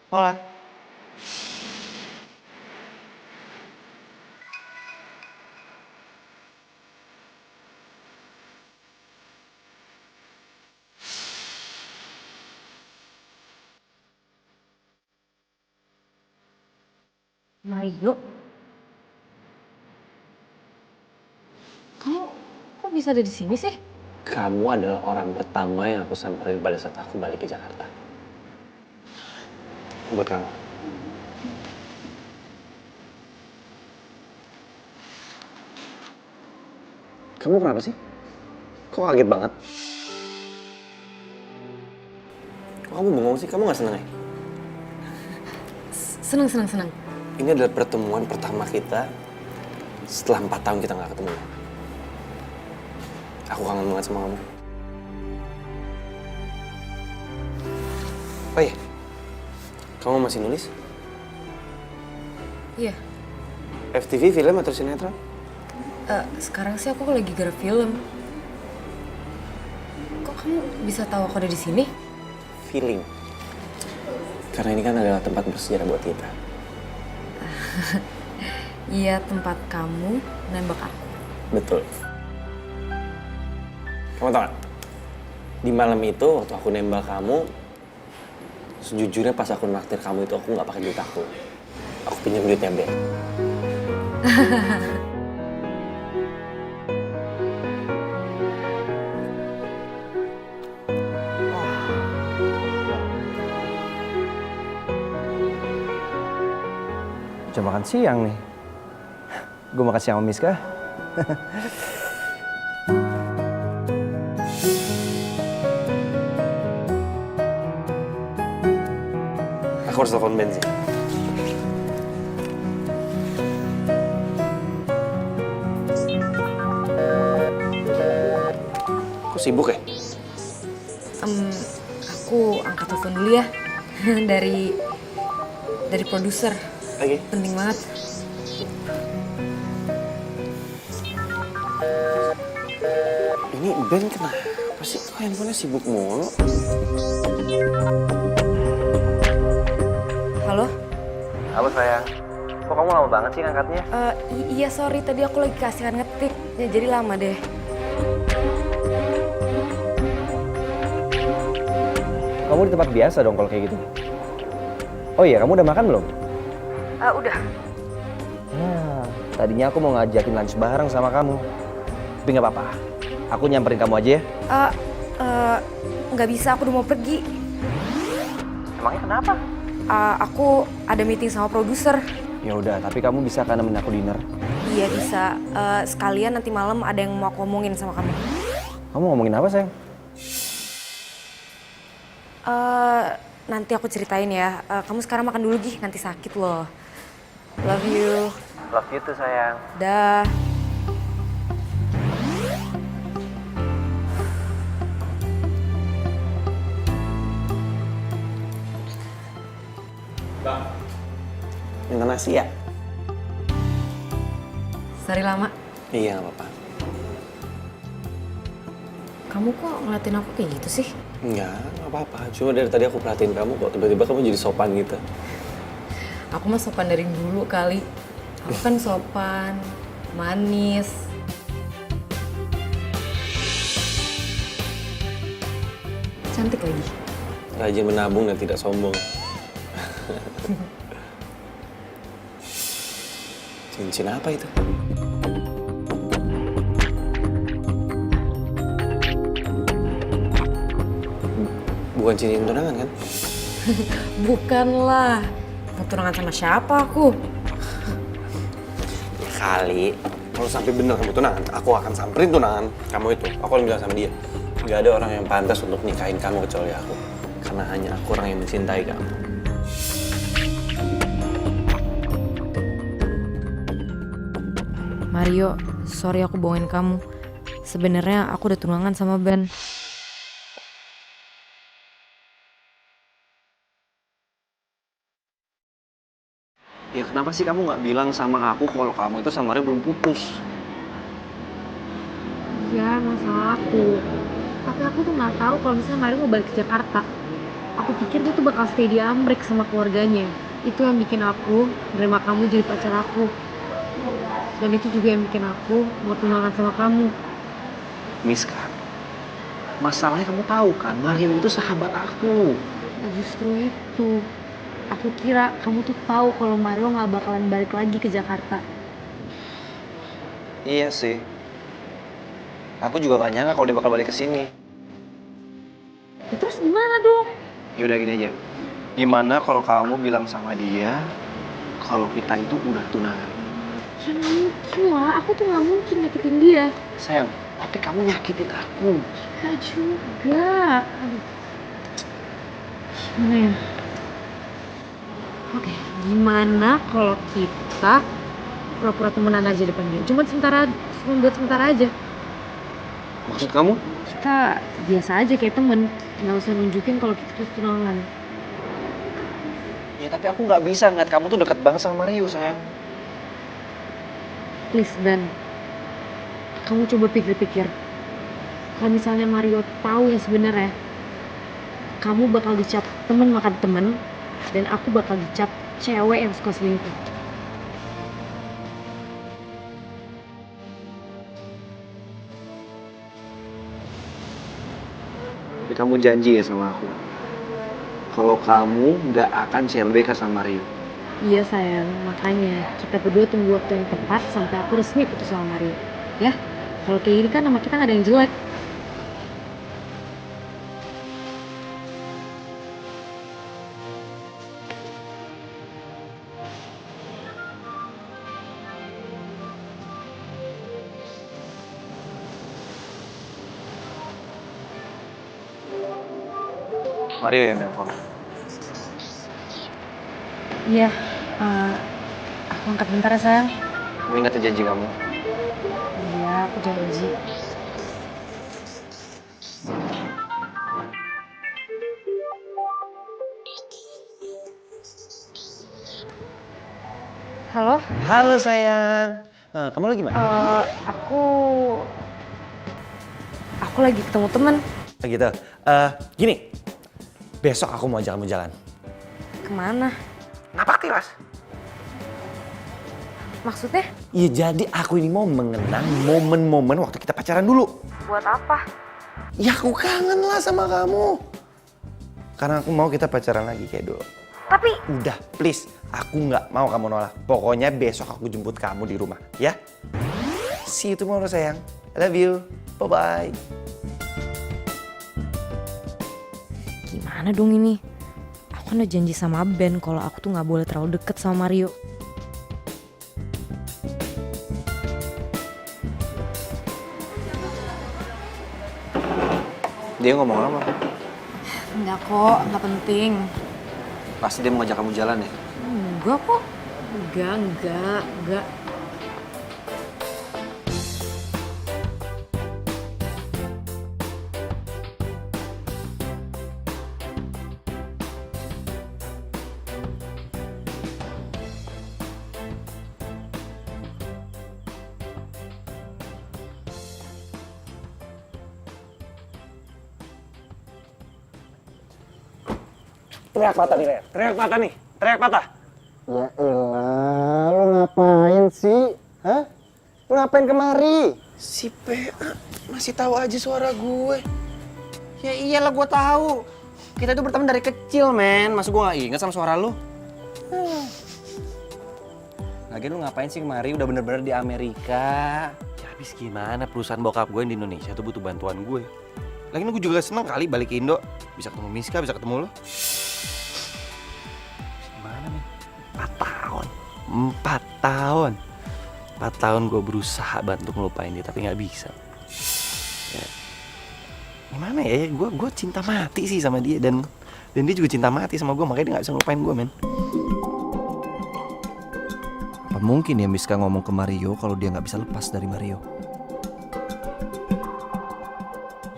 Hola. Mario, kamu kok bisa ada di sini sih? Kamu adalah orang pertama yang aku samperin pada saat aku balik ke Jakarta. Buat kamu. Kamu kenapa sih? Kok kaget banget? Kok kamu bengong sih? Kamu gak seneng ya? Seneng, seneng, seneng. Ini adalah pertemuan pertama kita setelah 4 tahun kita gak ketemu. Aku kangen banget sama kamu. Oh iya, kamu masih nulis? Iya, FTV, film atau sinetron? sekarang sih aku lagi garap film. Kok kamu bisa tahu aku ada di sini? Feeling. Karena ini kan adalah tempat bersejarah buat kita. Iya, tempat kamu nembak aku. Betul. Kamu tau gak? Di malam itu waktu aku nembak kamu, sejujurnya pas aku naktir kamu itu aku gak pakai duit aku. Aku pinjam duitnya Ben. Jam makan siang nih. Gue makan siang sama Miska. Aku harus telepon Ben sih. Kok sibuk ya? Aku angkat telepon dulu ya. dari produser. Oke. Penting banget. Ini Ben kenapa sih? Kok handphonenya sibuk mulu? Halo? Halo sayang. Kok kamu lama banget sih ngangkatnya? Iya sorry, tadi aku lagi keasikan ngetik. Ya, jadi lama deh. Kamu di tempat biasa dong kalau kayak gitu. Oh iya, kamu udah makan belum? Udah. Nah, tadinya aku mau ngajakin lunch bareng sama kamu. Tapi nggak apa-apa. Aku nyamperin kamu aja ya. Nggak bisa, aku udah mau pergi. Emangnya kenapa? Aku ada meeting sama produser. Ya udah, tapi kamu bisa kan nemenin aku dinner. Iya bisa. Sekalian nanti malam ada yang mau aku omongin sama kamu. Kamu ngomongin apa sayang? Nanti aku ceritain ya. Kamu sekarang makan dulu Gi, nanti sakit loh. Love you. Love you tuh sayang. Dah. Minta nasi ya? Sorry lama. Iya, gak apa-apa. Kamu kok ngeliatin aku kayak gitu sih? Enggak, gak apa-apa. Cuma dari tadi aku perhatiin kamu kok tiba-tiba kamu jadi sopan gitu. Aku mah sopan dari dulu kali. Aku kan sopan, manis. Cantik lagi. Rajin menabung dan tidak sombong. Cincin apa itu? Bukan cincin tunangan kan? Bukanlah. Mau tunangan sama siapa aku? Kali. Kalau sampai bener kamu tunangan, aku akan samperin tunangan kamu itu. Aku akan bilang sama dia. Gak ada orang yang pantas untuk nikahin kamu kecuali aku. Karena hanya aku orang yang mencintai kamu. Mario, sorry aku bohongin kamu. Sebenarnya aku udah tunangan sama Ben. Ya kenapa sih kamu nggak bilang sama aku kalau kamu itu sama Ria belum putus? Iya, masalah aku. Tapi aku tuh nggak tahu kalau misalnya Mario mau balik ke Jakarta. Aku pikir dia tuh bakal stay di Amrik sama keluarganya. Itu yang bikin aku nerima kamu jadi pacar aku. Dan itu juga yang bikin aku mau tunangan sama kamu. Miska, masalahnya kamu tahu kan, Mario itu sahabat aku. Nah, justru itu. Aku kira kamu tuh tahu kalau Mario nggak bakalan balik lagi ke Jakarta. Iya sih. Aku juga gak nyangka kalau dia bakal balik ke sini. Ya, terus gimana dong? Yaudah gini aja. Gimana kalau kamu bilang sama dia kalau kita itu udah tunangan? Ya nggak mungkin lah, aku tuh nggak mungkin nyakitin dia. Sayang, tapi kamu nyakitin aku. Ya juga. Aduh. Gimana ya? Oke, gimana kalau kita pura-pura temenan aja depan dia? Cuma buat sementara aja. Maksud kamu? Kita biasa aja kayak temen, nggak usah nunjukin kalau kita tuh tunangan. Ya tapi aku nggak bisa ngeliat kamu tuh deket banget sama Mario, sayang. Please Ben, kamu coba pikir-pikir. Kalau misalnya Mario tahu yang sebenarnya, kamu bakal dicap temen makan temen, dan aku bakal dicap cewek yang suka selingkuh. Tapi kamu janji ya sama aku, kalau kamu nggak akan CLBK sama Mario. Iya sayang, makanya kita berdua tunggu waktu yang tepat sampai aku resmi putus sama Mario. Ya, kalau kayak gini kan nama kita nggak ada yang jelek. Mario yang nelfon. Iya, aku angkat bentar ya sayang. Kamu ingat ya janji kamu? Iya, aku janji. Halo? Halo sayang. Kamu lagi mana? Aku lagi ketemu temen. Gitu. Gini, besok aku mau ajak kamu jalan. Kemana? Napak tilas. Maksudnya? Iya, jadi aku ini mau mengenang momen-momen waktu kita pacaran dulu. Buat apa? Ya aku kangen lah sama kamu. Karena aku mau kita pacaran lagi kayak dulu. Tapi Udah, please. Aku nggak mau kamu nolak. Pokoknya besok aku jemput kamu di rumah, ya? See you tomorrow, sayang. I love you. Bye-bye. gimana dong ini? Aku kan udah janji sama Ben kalau aku tuh nggak boleh terlalu deket sama Mario. Dia ngomong apa? Enggak kok, nggak penting. Pasti dia mau ngajak kamu jalan ya? Enggak kok. Enggak. Teriak patah nih, Rer. Teriak patah nih. Teriak patah. Ya elah, lu ngapain sih? Hah? Lu ngapain kemari? Si PA masih tahu aja suara gue. Ya iyalah gua tahu. Kita tuh berteman dari kecil, men. Masa gue gak inget sama suara lu? Lagian lu ngapain sih kemari? Udah bener-bener di Amerika. Ya habis gimana, perusahaan bokap gue yang di Indonesia tuh butuh bantuan gue. Lagian gue juga seneng kali balik ke Indo. Bisa ketemu Miska, bisa ketemu lo. Gimana nih? 4 tahun. 4 tahun gue berusaha bantu ngelupain dia, tapi gak bisa. Ya. Gimana ya, gue cinta mati sih sama dia. Dan dia juga cinta mati sama gue, makanya dia gak bisa ngelupain gue, men. Apa mungkin ya Miska ngomong ke Mario kalau dia nggak bisa lepas dari Mario?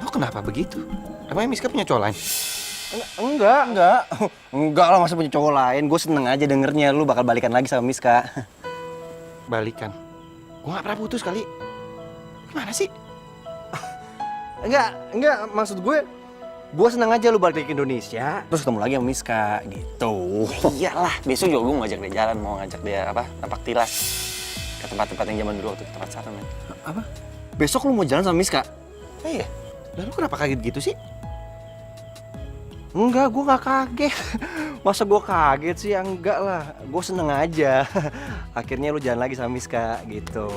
Lo kenapa begitu? Emangnya Miska punya cowok lain? Enggak. Enggak lah, masa punya cowok lain. Gue seneng aja dengernya lu bakal balikan lagi sama Miska. Balikan? Gue gak pernah putus kali. Gimana sih? Enggak, maksud gue Gue seneng aja lu balik ke Indonesia, terus ketemu lagi sama Miska, gitu. Iyalah, besok juga gue mau ngajak dia jalan, mau ngajak dia napak tilas ke tempat-tempat yang zaman dulu waktu kita pacaran, men. Apa? Besok lu mau jalan sama Miska? Iya. Dan lu kenapa kaget gitu sih? Enggak, gue gak kaget. Masa gue kaget sih? Enggak lah, gue seneng aja. Akhirnya lu jalan lagi sama Miska, gitu.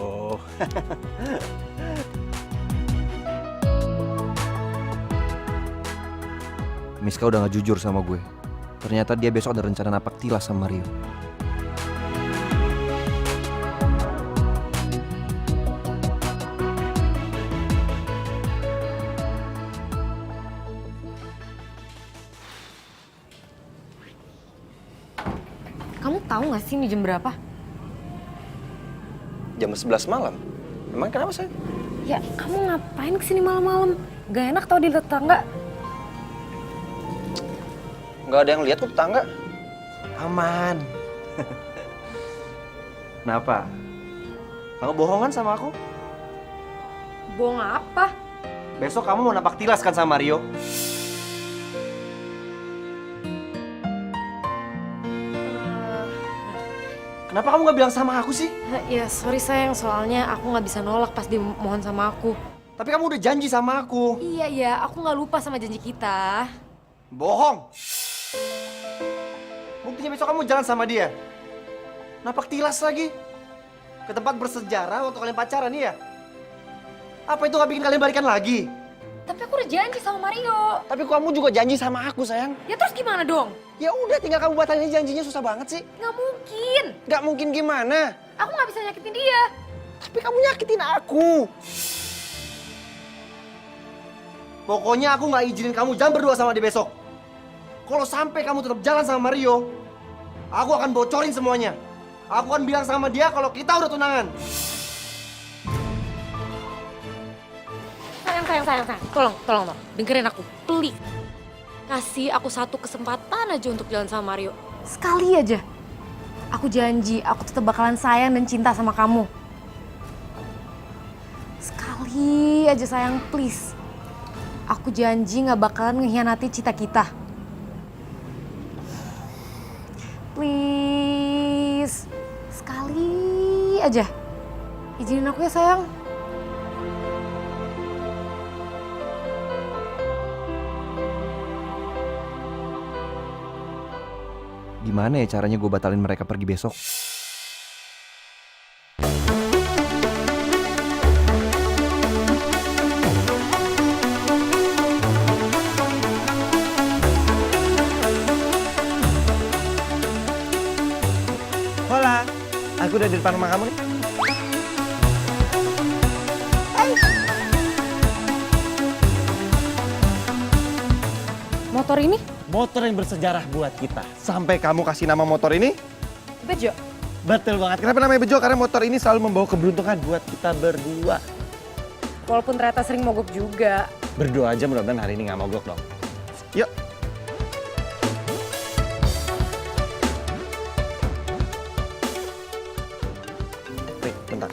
Miska udah gak jujur sama gue. Ternyata dia besok ada rencana napak tilas sama Rio. Kamu tahu nggak sih ini jam berapa? Jam 11 malam. Emang kenapa, sayang? Ya, kamu ngapain kesini malam-malam? Gak enak tau di tetangga. Nggak ada yang lihat kok tetangga. Aman. Kenapa? Kamu bohongan sama aku? Bohong apa? Besok kamu mau napak tilas kan sama Rio? Kenapa kamu gak bilang sama aku sih? Ya sorry sayang, soalnya aku nggak bisa nolak pas dia mohon sama aku. Tapi kamu udah janji sama aku. Iya, aku nggak lupa sama janji kita. Bohong. Buktinya besok kamu jalan sama dia. Napak tilas lagi. Ke tempat bersejarah waktu kalian pacaran, iya? Apa itu gak bikin kalian balikan lagi? Tapi aku udah janji sama Mario. Tapi kamu juga janji sama aku, sayang. Ya terus gimana dong? Ya udah, tinggal kamu batalin janjinya, susah banget sih. Nggak mungkin. Gak mungkin gimana? Aku nggak bisa nyakitin dia. Tapi kamu nyakitin aku. Pokoknya aku gak izinin kamu jalan berdua sama dia besok. Kalau sampai kamu tetap jalan sama Mario, aku akan bocorin semuanya. Aku akan bilang sama dia kalau kita udah tunangan. Sayang. Tolong. Dengerin aku, please. Kasih aku satu kesempatan aja untuk jalan sama Mario. Sekali aja. Aku janji, aku tetap bakalan sayang dan cinta sama kamu. Sekali aja sayang, please. Aku janji gak bakalan ngehianati cita kita. Please. Sekali aja. Izinin aku ya sayang. Gimana ya caranya gue batalin mereka pergi besok? Hola, aku udah di depan rumah kamu nih. Motor ini? Motor yang bersejarah buat kita. Sampai kamu kasih nama motor ini? Bejo. Betul banget. Kenapa namanya Bejo? Karena motor ini selalu membawa keberuntungan buat kita berdua. Walaupun ternyata sering mogok juga. Berdoa aja mudah-mudahan hari ini nggak mogok dong. Yuk. Wait, bentar.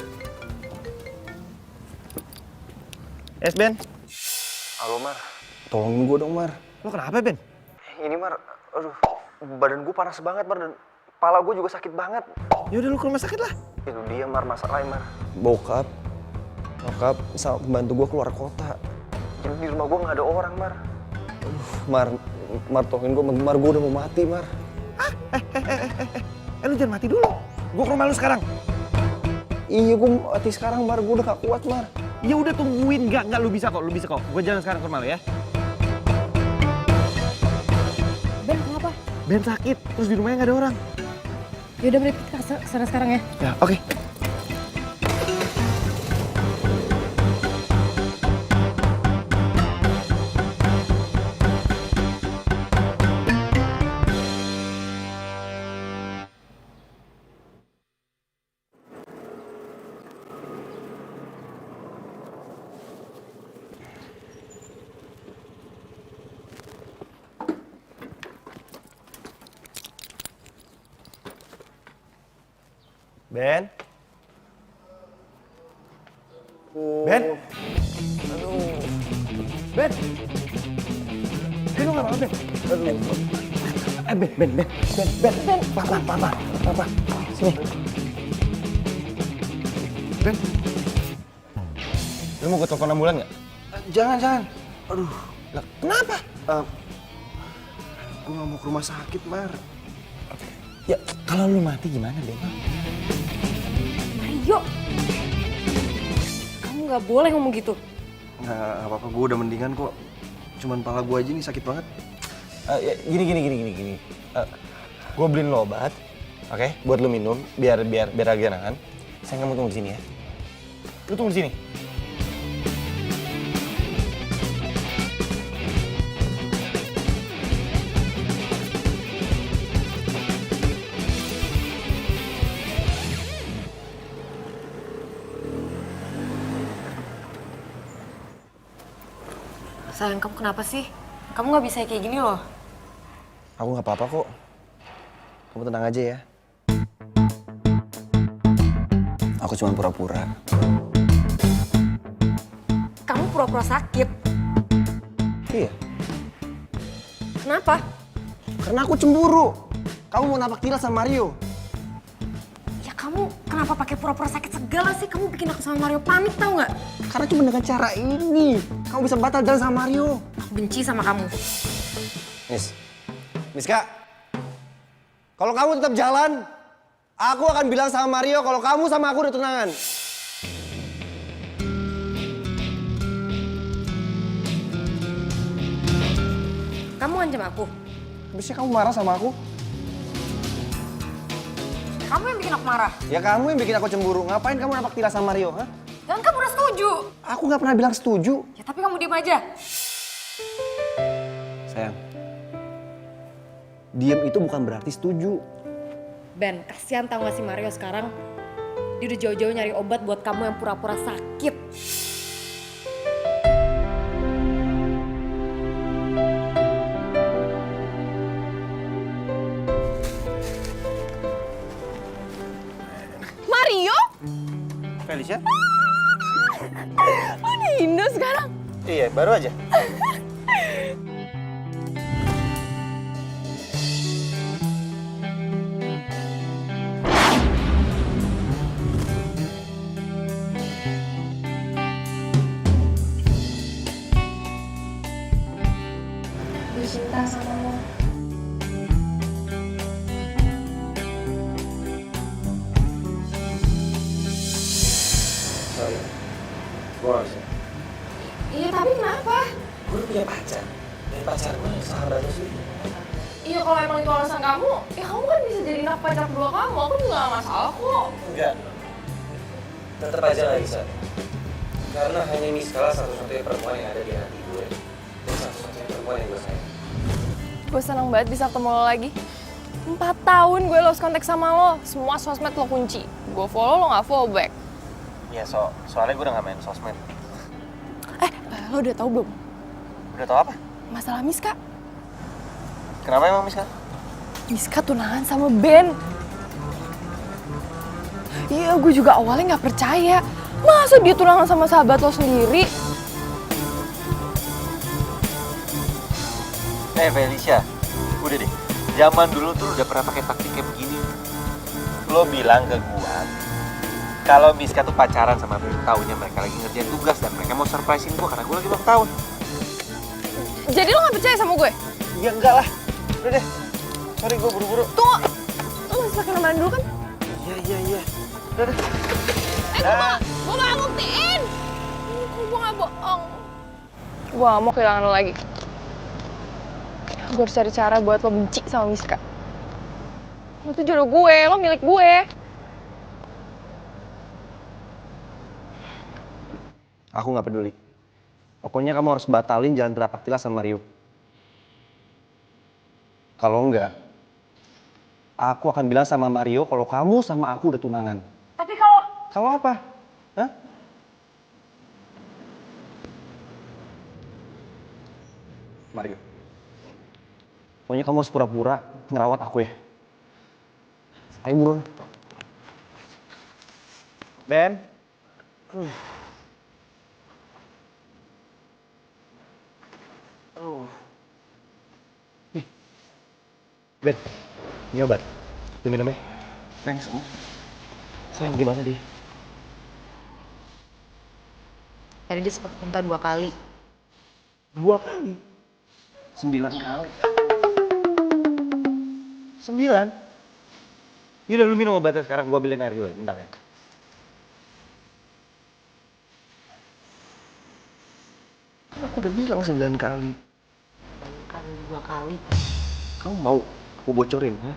Ben. Halo, Mar. Tolongin gue dong, Mar. Lo kenapa, Ben? Ini, Mar, aduh, badan gue panas banget, Mar, dan kepala gue juga sakit banget. Ya udah lu ke rumah sakit lah. Itu dia, Mar, masalahnya, Mar. Bokap sama pembantu gue keluar kota. Jadi di rumah gue nggak ada orang, Mar. Mar, tolongin gue, Mar, gue udah mau mati, Mar. Lu jangan mati dulu. Gua ke rumah lu sekarang. Iya, gue mati sekarang, Mar, gue udah gak kuat, Mar. Ya udah tungguin, enggak lu bisa kok. Gua jalan sekarang ke rumah lu ya. Ben, kenapa? Ben sakit, terus di rumahnya nggak ada orang. Yaudah, beri kita kesana sekarang ya. Ya, oke. Ben? Ben? Aduh. Ben? Ben. Papa. Sini. Ben, Lu mau gue telepon ambulan nggak? jangan. Aduh, Lah, kenapa? gue gak mau ke rumah sakit, Mar. Ya, kalau lu mati gimana, Ben? Mario, kamu nggak boleh ngomong gitu. Nggak apa-apa, gue udah mendingan kok. Cuman pala gue aja nih sakit banget. Ya, gini. Gue beliin lo obat, oke? Buat lu minum, biar agak enakan. Saya kamu tunggu di sini ya. Lu tunggu di sini. Sayang, kamu kenapa sih? Kamu nggak bisa kayak gini loh. Aku nggak apa-apa kok. Kamu tenang aja ya. Aku cuma pura-pura. Kamu pura-pura sakit. Iya, Kenapa? Karena aku cemburu. Kamu mau napak tilas sama Mario. Ya kamu kenapa pakai pura-pura sakit segala sih? Kamu bikin aku sama Mario panik tau nggak? Karena cuma dengan cara ini, kamu bisa batal jalan sama Mario. Aku benci sama kamu. Miska, kalau kamu tetap jalan, aku akan bilang sama Mario kalau kamu sama aku udah tunangan. Kamu ngancam aku. Habisnya kamu marah sama aku? Kamu yang bikin aku marah. Ya kamu yang bikin aku cemburu. Ngapain kamu napak tilas sama Mario? Hah? Dan kamu udah setuju. Aku nggak pernah bilang setuju. Ya tapi kamu diem aja. Sayang, diem itu bukan berarti setuju. Ben, kasihan tau gak sih Mario sekarang? Dia udah jauh-jauh nyari obat buat kamu yang pura-pura sakit. Mario? Felicia? Oh, di Indo sekarang? Iya, baru aja. Gue cinta sama lo. Sorry, gue gak bisa. Iya, tapi kenapa? Gue punya pacar. Dan pacar gue sahabat lo sih. Iya, kalau emang itu alasan kamu, ya kamu kan bisa jadi anak pacar kedua kamu. Aku juga gak masalah kok. Enggak. Tetap aja gak bisa. Karena hanya Miska satu-satunya perempuan yang ada di hati gue. Dan satu-satunya perempuan yang gue sayang. Gue seneng banget bisa ketemu lo lagi. 4 tahun gue lost kontak sama lo. Semua sosmed lo kunci. Gue follow, lo gak follow back. Iya, soalnya gue udah gak main sosmed. Lo udah tahu belum? Udah tau apa? Masalah Miska. Kenapa emang Miska? Miska tunangan sama Ben. Iya, gue juga awalnya gak percaya. Masa dia tunangan sama sahabat lo sendiri? Felicia, udah deh. Zaman dulu tuh udah pernah pakai taktik kayak begini. Lo bilang ke gua kalau Miska tuh pacaran sama Ben, taunya mereka lagi ngerjain tugas dan mereka mau surprisein gua karena gua lagi ulang tahun. Jadi lo gak percaya sama gue? Ya enggak lah. Udah deh. Sorry, gua buru-buru. Tunggu, lo masih pakai ramalan dulu kan? Iya. Udah deh. Gue gak buktiin. Gue gak bohong. Gue gak mau kehilangan lo lagi. Gue harus cari cara buat lo benci sama Miska. Lo tuh jodoh gue, lo milik gue. Aku nggak peduli. Pokoknya kamu harus batalin jalan terapak tilas sama Mario. Kalau enggak, aku akan bilang sama Mario kalau kamu sama aku udah tunangan. Tapi kalau... Kamu apa? Hah? Mario. Pokoknya kamu harus pura-pura ngerawat aku ya. Ayo buruan. Ben. Ben, ini obat. Lu minum ya? Thanks, Om. Sayang, gimana dia? Tadi dia sempat muntah 2 kali. 2 kali? 9 kali. 9? Yaudah, lu minum obatnya sekarang. Gua ambilin air dulu, bentar ya. Aku udah bilang 9 kali. Kan 2 kali. Kamu mau aku bocorin, ha?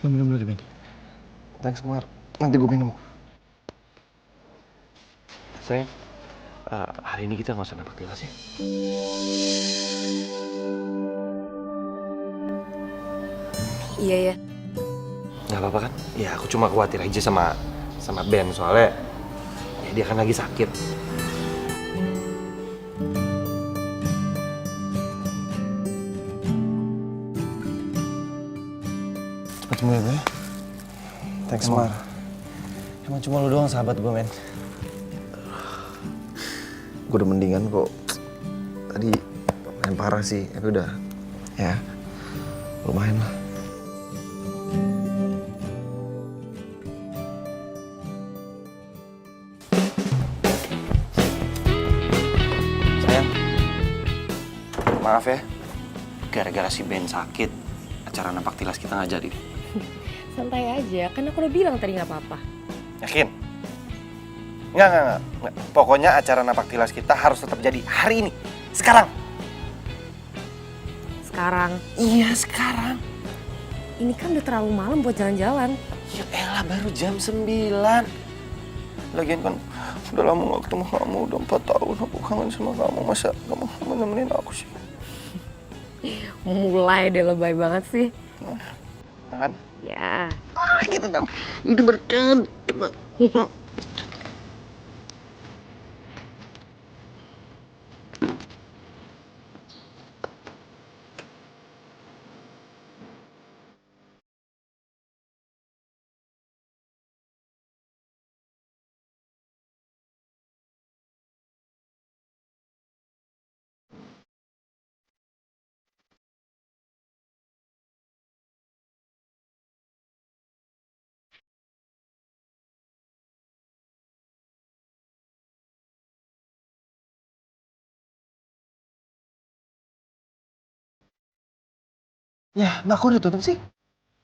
Lu minum dulu deh, Ben. Thanks, Mar. Nanti gue minum. Sayang, hari ini kita nggak usah nampak tilas ya. Iya ya. Nggak apa-apa kan? Ya aku cuma khawatir aja sama Ben soalnya ya dia kan lagi sakit. Cepat sembuh ya, Ben. Thanks, Mar. Emang cuma lu doang sahabat gue, men. Gue udah mendingan kok. Tadi main parah sih, tapi udah ya lumayan lah. Sayang, maaf ya. Gara-gara si Ben sakit, acara napak tilas kita nggak jadi. Santai aja, kan aku udah bilang tadi nggak apa-apa. Yakin? Enggak. Pokoknya acara napak tilas kita harus tetap jadi hari ini. Sekarang. Sekarang, Iya, sekarang. ini kan udah terlalu malam buat jalan-jalan. Ya elah, baru jam 9. Lagian kan udah lama gak ketemu kamu, udah 4 tahun aku kangen sama kamu. Masa kamu mau nemenin aku sih? Mulai deh lebay banget sih. Kan? Ya. Kita dong. Itu berkat. Ya, Mbak, kok udah tutup sih?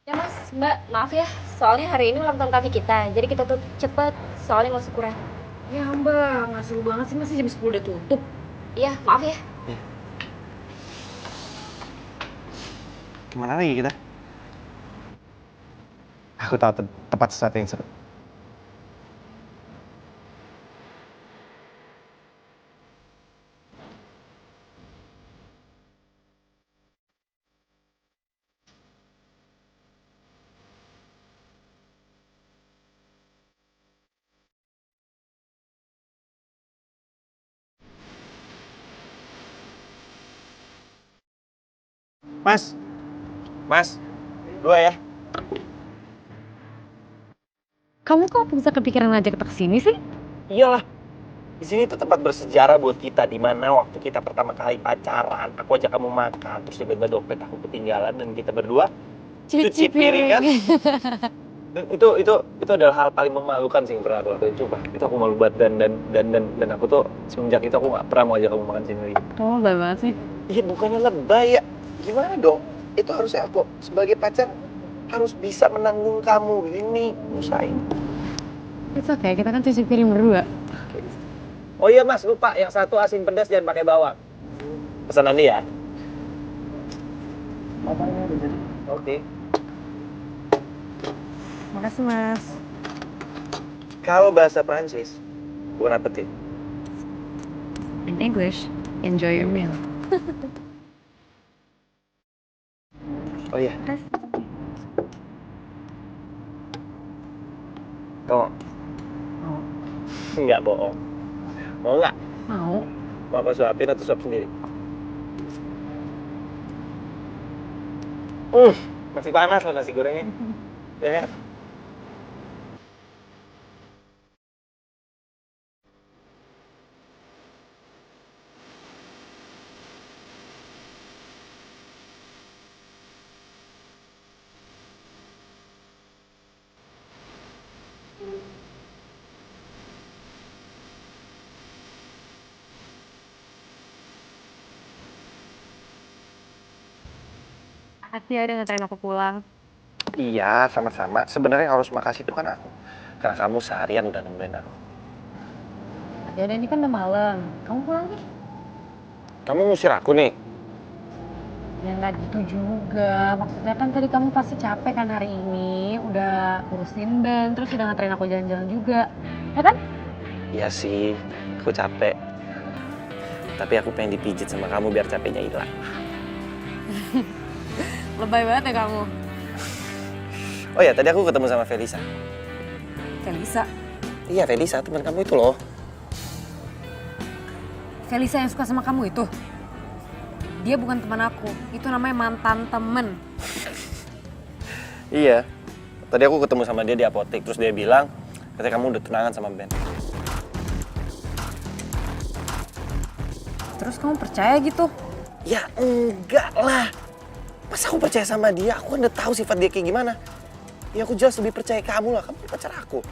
Ya mas, mbak, maaf ya, soalnya hari ini ulang tahun kafe kita, jadi kita tutup cepet, soalnya mau syukuran. Ya mbak, nggak seru banget sih, masih jam 10 udah tutup. Iya, maaf ya. Gimana lagi kita? Aku tahu tempat sesuatu yang seru. Mas, 2 ya. Kamu kok bisa kepikiran ngajak kita kesini sih? Iyalah. Di sini tuh tempat bersejarah buat kita, di mana waktu kita pertama kali pacaran, aku ajak kamu makan, terus tiba-tiba dompet aku ketinggalan dan kita berdua cuci piring kan? Dan itu adalah hal paling memalukan sih yang pernah aku lakuin. Coba, itu aku malu banget dan aku tuh semenjak itu aku gak pernah mau ajak kamu makan sini lagi. Kamu lebay banget sih. Iya, bukannya lebay ya. Gimana dong? Itu harusnya aku sebagai pacar harus bisa menanggung kamu. Ini usahain. It's okay, kita kan cuci piring berdua. Oh iya mas, lupa yang satu asin pedas jangan pakai bawang. Pesanan dia. Oke. Makasih mas. Kalau bahasa Prancis, bon appetit. In English, enjoy your meal. Oh iya. Kamu Mau. nggak bohong. Mau nggak? Mau. Mau apa suapin atau suap sendiri? Masih panas loh nasi gorengnya. Ya kan? Makasih ya udah nganterin aku pulang. Iya, sama-sama. Sebenarnya harus makasih tuh kan aku. Karena kamu seharian udah nemenin aku. Ya udah ini kan udah malam. Kamu pulang nih? Kamu ngusir aku nih? Ya nggak gitu juga. Maksudnya kan tadi kamu pasti capek kan hari ini. Udah urusin band, terus udah nganterin aku jalan-jalan juga. Ya kan? Iya sih, aku capek. Tapi aku pengen dipijit sama kamu biar capeknya hilang. Lebay banget ya kamu. Oh ya, tadi aku ketemu sama Felisa. Felisa? Iya, Felisa, teman kamu itu loh. Felisa yang suka sama kamu itu? Dia bukan teman aku, itu namanya mantan temen. Iya. Tadi aku ketemu sama dia di apotek, terus dia bilang katanya kamu udah tunangan sama Ben. Terus kamu percaya gitu? Ya enggak lah. Masa aku percaya sama dia? Aku kan udah tahu sifat dia kayak gimana. Ya aku jelas lebih percaya kamu lah, kamu pacar aku.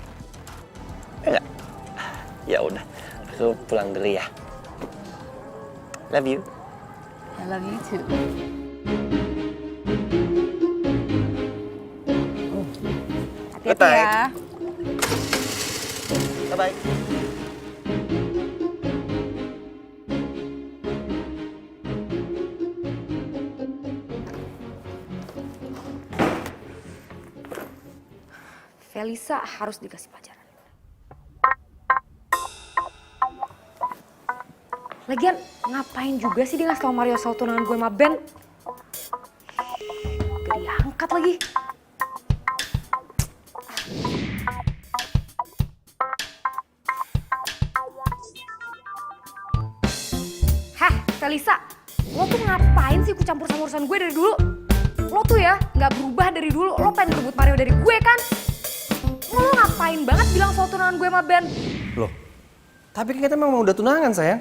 Ya enggak? Ya udah, aku pulang dulu ya. Love you. I love you too. Hati-hati ya. Bye-bye. Felisa harus dikasih pelajaran. Lagian ngapain juga sih dia ngasih tau Mario soal tunangan gue sama Ben? Gak diangkat lagi. Hah, Felisa, lo tuh ngapain sih ikut campur sama urusan gue dari dulu? Lo tuh ya nggak berubah dari dulu, lo pengen rebut Mario dari gue kan? Lo ngapain banget bilang soal tunangan gue sama Ben? Loh, tapi kan kita memang udah tunangan, sayang.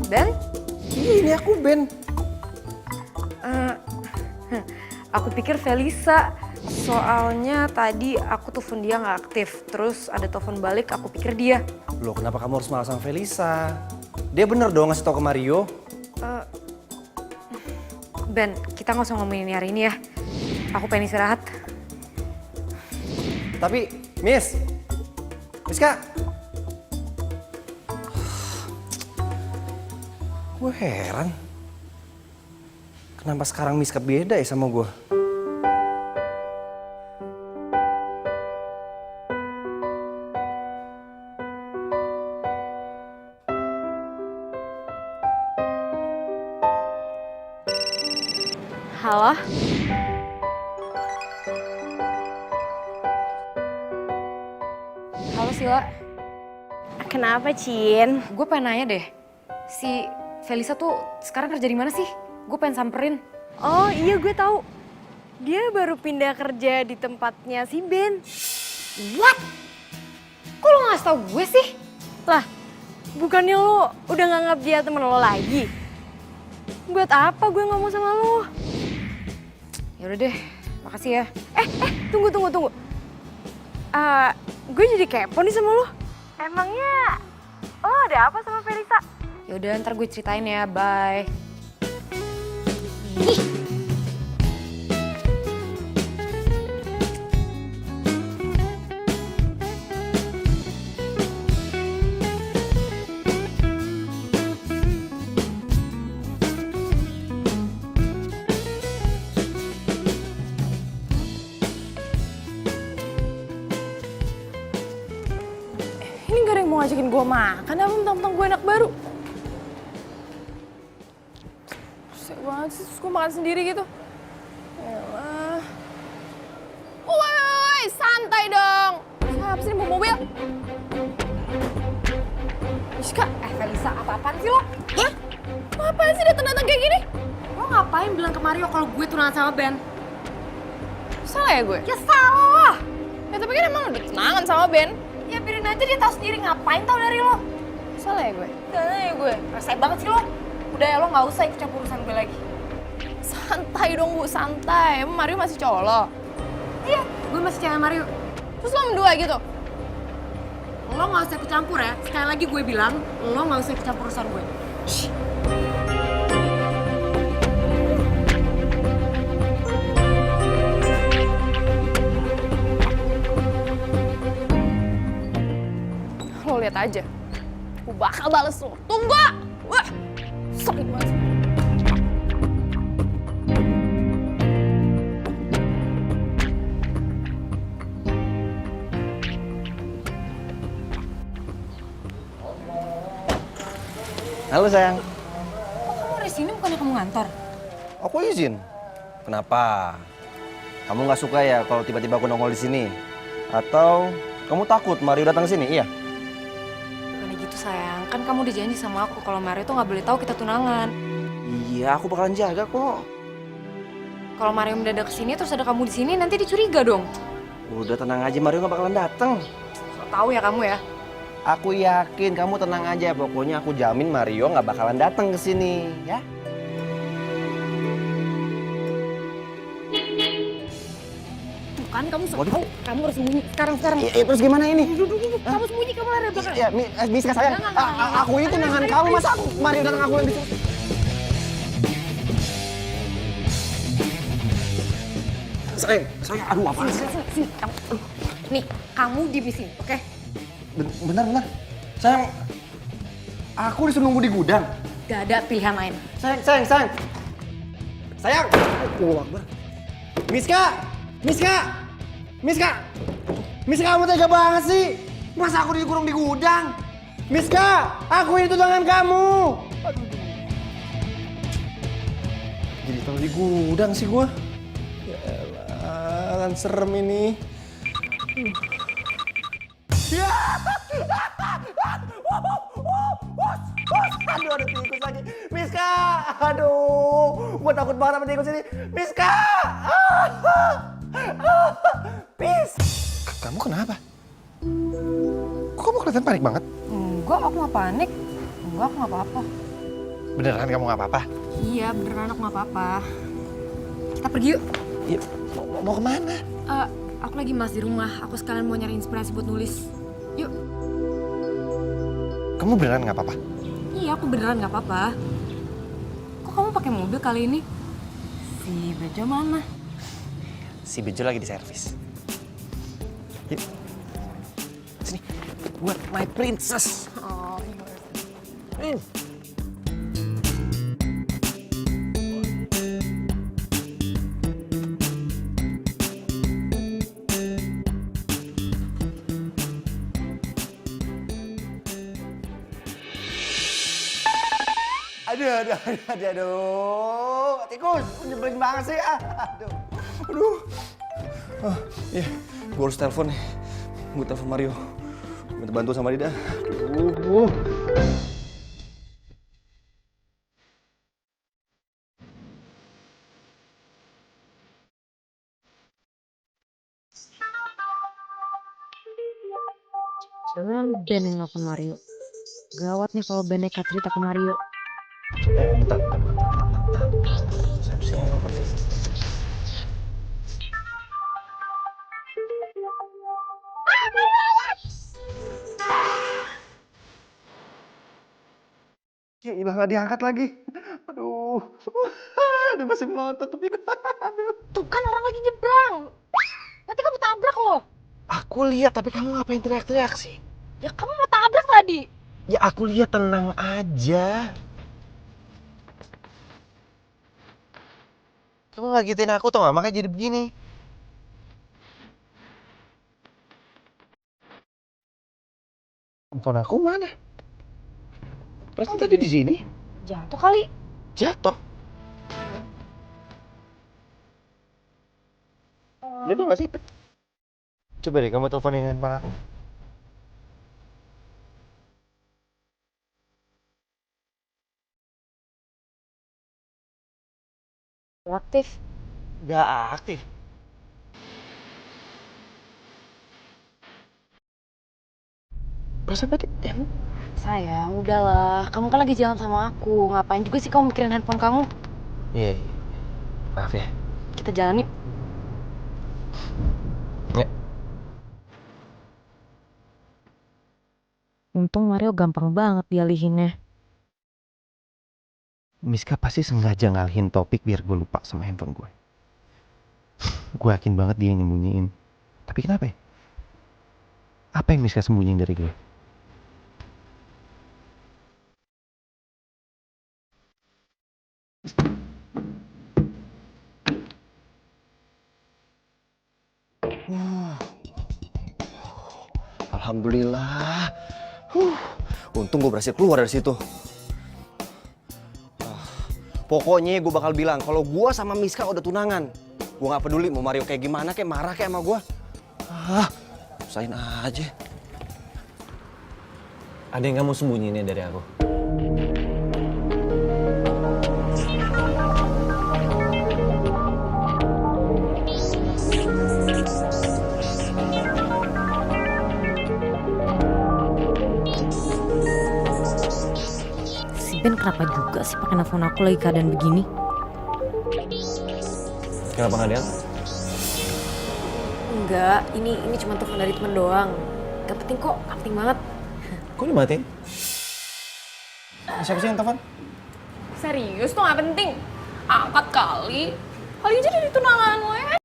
Ben? Iya, ini aku Ben. Aku pikir Felisa, soalnya tadi aku telepon dia nggak aktif. Terus ada telepon balik, aku pikir dia. Loh, kenapa kamu harus malah sama Felisa? Dia bener dong ngasih tau ke Mario. Ben, kita nggak usah ngomongin ini hari ini ya. Aku pengen istirahat. Tapi, Miss Kak. Gue heran. Kenapa sekarang Miska beda ya sama gue? Halo? Halo Sila. Kenapa, Cin? Gue pengen nanya deh. Si Felisa tuh sekarang kerja di mana sih? Gue pengen samperin. Oh iya, gue tahu. Dia baru pindah kerja di tempatnya si Ben. What? Kok lo nggak tau gue sih? Lah, bukannya lo udah nganggap dia temen lo lagi? Buat apa gue ngomong sama lo? Ya udah deh, makasih ya. Tunggu. Gue jadi kepo nih sama lo. Emangnya lo ada apa sama Felisa? Ya udah, ntar gue ceritain ya. Bye. Ini gak ada yang mau ngajakin gue makan apa mentang-mentang gue anak baru. Susah banget sih, terus gue makan sendiri gitu. Yalah. Woi, santai dong. Siapa sih yang bawa mobil? Miska, Felisa, apa-apaan sih lo? hah? Ngapain sih datang-datang kayak gini? Lo ngapain bilang ke Mario kalau gue tunangan sama Ben? Salah ya gue? Ya salah. Ya tapi kan emang udah tunangan sama Ben. Ya biarin aja, dia tahu sendiri, ngapain tahu dari lo. Salah ya gue? Salah ya gue? Resek banget sih lo. Udah ya, lo nggak usah ikut campur urusan gue lagi. Santai dong Bu, santai. Emang Mario masih cowok lo? Iya, gue masih cewek Mario. Terus lo berdua gitu? Lo nggak usah ikut campur ya. Sekali lagi gue bilang, lo nggak usah ikut campur urusan gue. Lo lihat aja. Gue bakal bales lo. Tunggu! Wah! Sorry banget. Halo sayang. Kamu dari sini bukannya kamu ngantor? Aku izin. Kenapa? Kamu nggak suka ya kalau tiba-tiba aku nongol di sini? Atau kamu takut Mario datang sini? Iya. Bukannya gitu sayang, kan kamu udah janji sama aku kalau Mario tuh nggak boleh tahu kita tunangan. Iya, aku bakalan jaga kok. Kalau Mario mendadak kesini terus ada kamu di sini nanti dicuriga dong. Udah tenang aja, Mario nggak bakalan datang. So tahu ya kamu ya. Aku yakin, kamu tenang aja. Pokoknya aku jamin Mario nggak bakalan datang ke sini, ya. Tuh kan kamu so tahu, kamu harus sembunyi sekarang. Iya, terus gimana ini? Kamu sembunyi, kamu lari belakang. Ya, Miska sayang. Aku ini tunangan kamu, masa aku Mario datang aku yang disuruh? Sayang, aduh apa sih? Sini, kamu. Nih, kamu di sini, oke? Benar. Sayang, aku disuruh nunggu di gudang. Gak ada pilihan lain. Sayang. Sayang. Allahu Akbar. Miska, kamu tega banget sih. Masa aku dikurung di gudang? Miska, aku ini tunangan kamu. Aduh. Jadi taruh di gudang sih gua. Ya elah, kan serem ini. Ya. Aduh, ada tikus lagi. Miska, aduh, gua takut banget sama tikus ini. Miska, Pis. Kamu kenapa? Kok kamu kelihatan panik banget? Enggak, aku nggak panik. Enggak, aku nggak apa-apa. Beneran kamu nggak apa-apa? Iya, beneran aku nggak apa-apa. Kita pergi yuk. Ya, mau kemana? Aku lagi malas di rumah. Aku sekalian mau nyari inspirasi buat nulis. Yuk. Kamu beneran nggak apa-apa? Iya, aku beneran nggak apa-apa. Kok kamu pakai mobil kali ini? Si Bejo mana? Si Bejo lagi di servis. Yuk. Sini, buat my princess. Oh, Aduh. Tikus, nyebelin banget sih. Aduh. Iya, gue harus telepon nih. Gue telepon Mario. Minta bantu sama dia dah. Aduh. jangan Ben yang nelfon Mario. Gawat nih kalau Ben nekat cerita ke Mario. Bentar. Siapa sih yang nelfon? Gila, nggak diangkat lagi. Aduh. Dia masih melotot tapi. Tuh kan orang lagi nyebrang. Nanti kamu tabrak loh. Aku lihat, tapi kamu ngapain teriak-teriak sih? Ya kamu mau tabrak tadi. Ya aku lihat, tenang aja. Kamu ngagetin aku tuh nggak? Makanya jadi begini. Handphone aku mana? Pasti tadi di sini. Jatuh kali. Jatuh. Dia tuh nggak sih? Coba deh kamu teleponin handphone aku. Aktif. Nggak aktif. Perasaan tadi Sayang, udahlah. Kamu kan lagi jalan sama aku. Ngapain juga sih kamu mikirin handphone kamu? Iya. Maaf ya. Kita jalan yuk. Ya. Untung Mario gampang banget dialihinnya. Miska pasti sengaja ngalihin topik biar gue lupa sama handphone gue. Gue yakin banget dia nyembunyiin. Tapi kenapa ya? Apa yang Miska sembunyiin dari gue? Alhamdulillah. Untung gue berhasil keluar dari situ. Pokoknya gue bakal bilang kalau gue sama Miska udah tunangan. Gue nggak peduli mau Mario kayak gimana, kayak marah kayak sama gue. Usahain aja. Ada yang kamu sembunyiin dari aku? Si Ben kenapa juga sih pakai nelfon aku lagi keadaan begini? Kenapa nggak diangkat? Enggak, ini cuma telepon dari temen doang. Gak penting kok, gak penting banget. Kok dimatiin? Siapa sih yang telepon? Serius tuh gak penting. Angkat kali. Kali aja dari tunangan lo ya.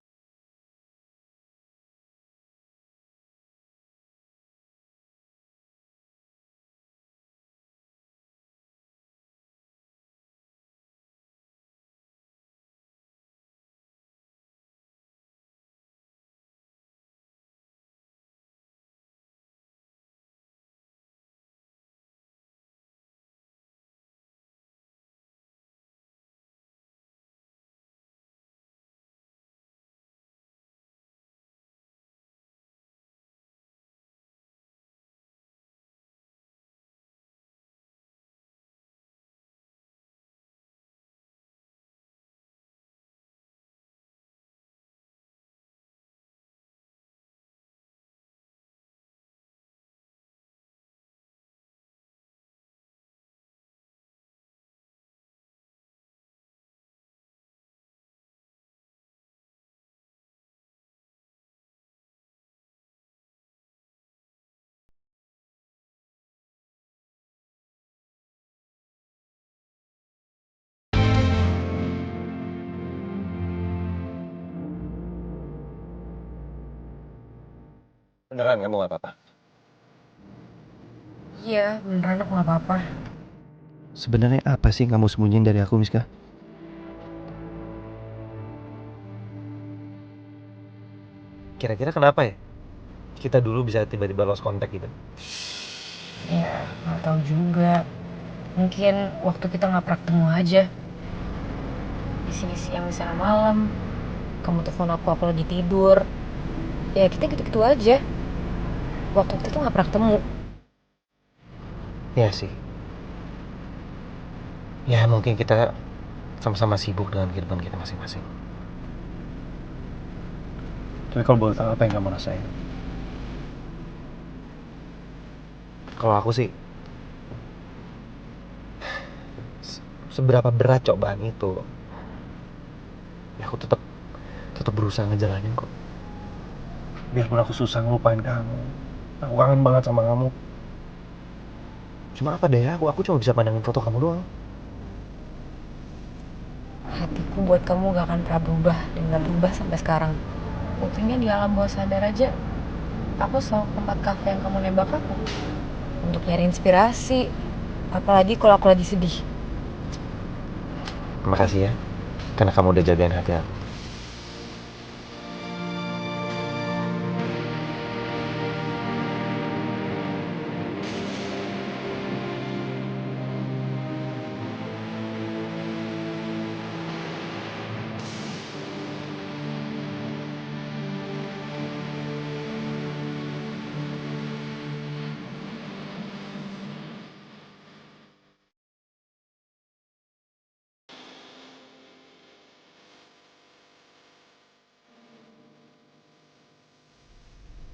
Beneran kamu gak apa-apa? Iya, beneran aku gak apa-apa. Sebenarnya apa sih yang kamu sembunyiin dari aku, Miska? Kira-kira kenapa ya? Kita dulu bisa tiba-tiba lost contact gitu. Ya, gak tahu juga. Mungkin waktu kita gak pernah ketemu aja. Di sini siang, di sana malam. Kamu telepon aku lagi tidur. Ya kita gitu-gitu aja. Waktu itu tuh gak pernah ketemu. Iya sih. Ya mungkin kita sama-sama sibuk dengan kehidupan kita masing-masing. Tapi kalau boleh tahu apa yang kamu rasain? Kalau aku sih, seberapa berat cobaan itu, ya aku tetap berusaha ngejalanin kok. Biarpun aku susah ngelupain kamu, aku kangen banget sama kamu. Cuma apa deh ya, aku cuma bisa pandangin foto kamu doang. Hatiku buat kamu gak akan pernah berubah dan gak berubah sampai sekarang. Buktinya di alam bawah sadar aja, aku selalu ke tempat kafe yang kamu nembak aku untuk nyari inspirasi, apalagi kalau aku lagi sedih. Terima kasih ya, karena kamu udah jagain hati aku.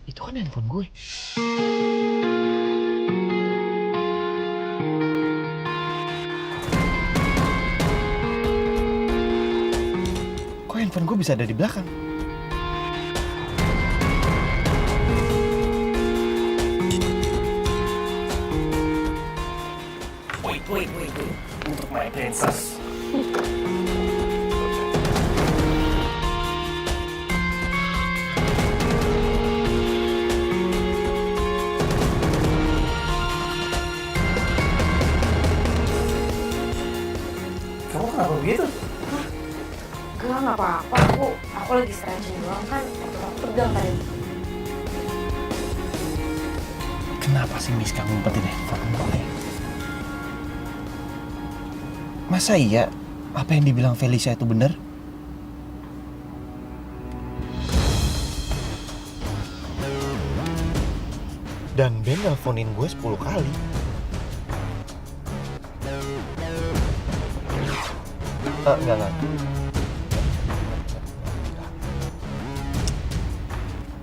Itu kan handphone gue. Kok handphone gue bisa ada di belakang? Wait. Untuk my princess. Kamu kenapa begitu? Enggak, nggak apa-apa. Aku lagi stretching doang kan. Aku tegang tadi. Kenapa sih Miska ngumpetin handphone Roy? Masa iya apa yang dibilang Felicia itu benar? Dan Ben nelfonin gue 10 kali. Enggak.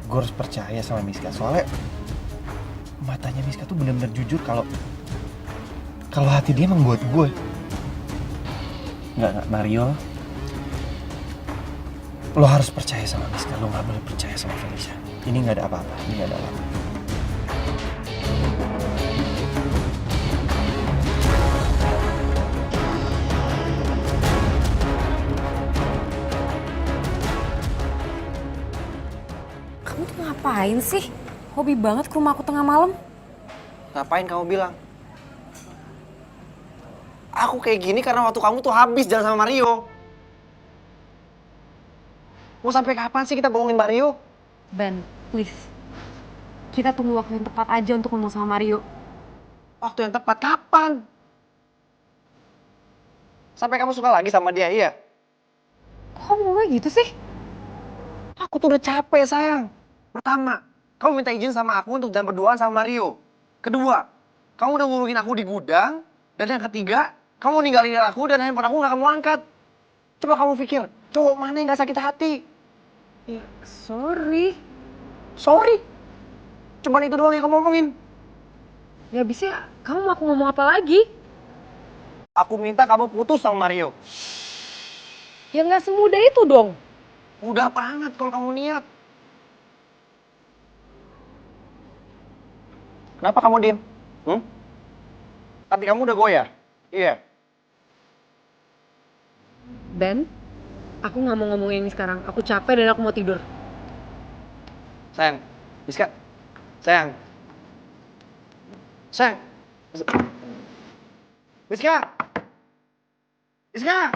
Gue harus percaya sama Miska, soalnya matanya Miska tuh benar-benar jujur kalau hati dia emang buat gue. Enggak, Mario. Lo harus percaya sama Miska, lo gak boleh percaya sama Felicia. Ini gak ada apa-apa, ini gak ada apa-apa. Kamu tuh ngapain sih? Hobi banget ke rumah aku tengah malam. Ngapain kamu bilang? Aku kayak gini karena waktu kamu tuh habis jalan sama Mario. Mau sampai kapan sih kita bohongin Mario? Ben, please. Kita tunggu waktu yang tepat aja untuk ngomong sama Mario. Waktu yang tepat kapan? Sampai kamu suka lagi sama dia, iya? Kok ngomongnya gitu sih? Aku tuh udah capek, sayang. Pertama, kamu minta izin sama aku untuk jalan berduaan sama Mario. Kedua, kamu udah ngurungin aku di gudang. Dan yang ketiga, kamu ninggalin aku dan handphone aku gak kamu angkat. Coba kamu pikir, cowok mana yang gak sakit hati? Sorry. Sorry. Cuman itu doang yang kamu ngomongin. Ya abisnya kamu mau aku ngomong apa lagi? Aku minta kamu putus sama Mario. Ya nggak semudah itu dong. Udah banget kalau kamu niat. Kenapa kamu diem? Hati kamu udah goyah? Iya. Ben, aku nggak mau ngomongin ini sekarang. Aku capek dan aku mau tidur. Sayang, Miska. Sayang. Sayang. Miska. Miska.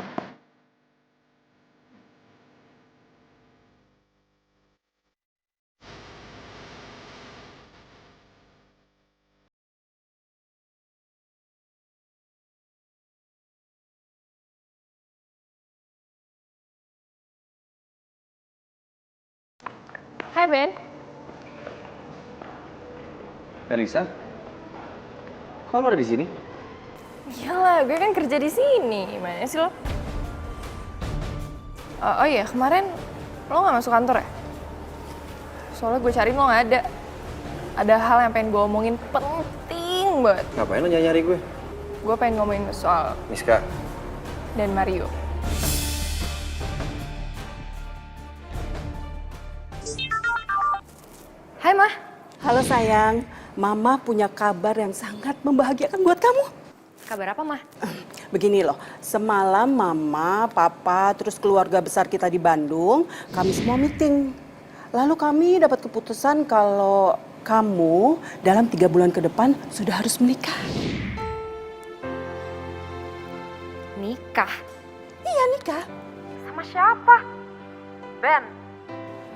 Hai Ben. Elisa? Kok lo ada di sini? Iyalah, gue kan kerja di sini. Gimana sih lo? Oh iya, kemarin lo nggak masuk kantor ya? Soalnya gue cariin lo nggak ada. Ada hal yang pengen gue omongin penting banget. Ngapain lo nyari gue? Gue pengen ngomongin soal Miska. dan Mario. Hai Mah. Halo sayang, Mama punya kabar yang sangat membahagiakan buat kamu. Kabar apa Mah? Begini loh, semalam Mama, Papa, terus keluarga besar kita di Bandung, kami semua meeting. Lalu kami dapat keputusan kalau kamu dalam 3 bulan ke depan sudah harus menikah. Nikah? Iya nikah. Sama siapa? Ben.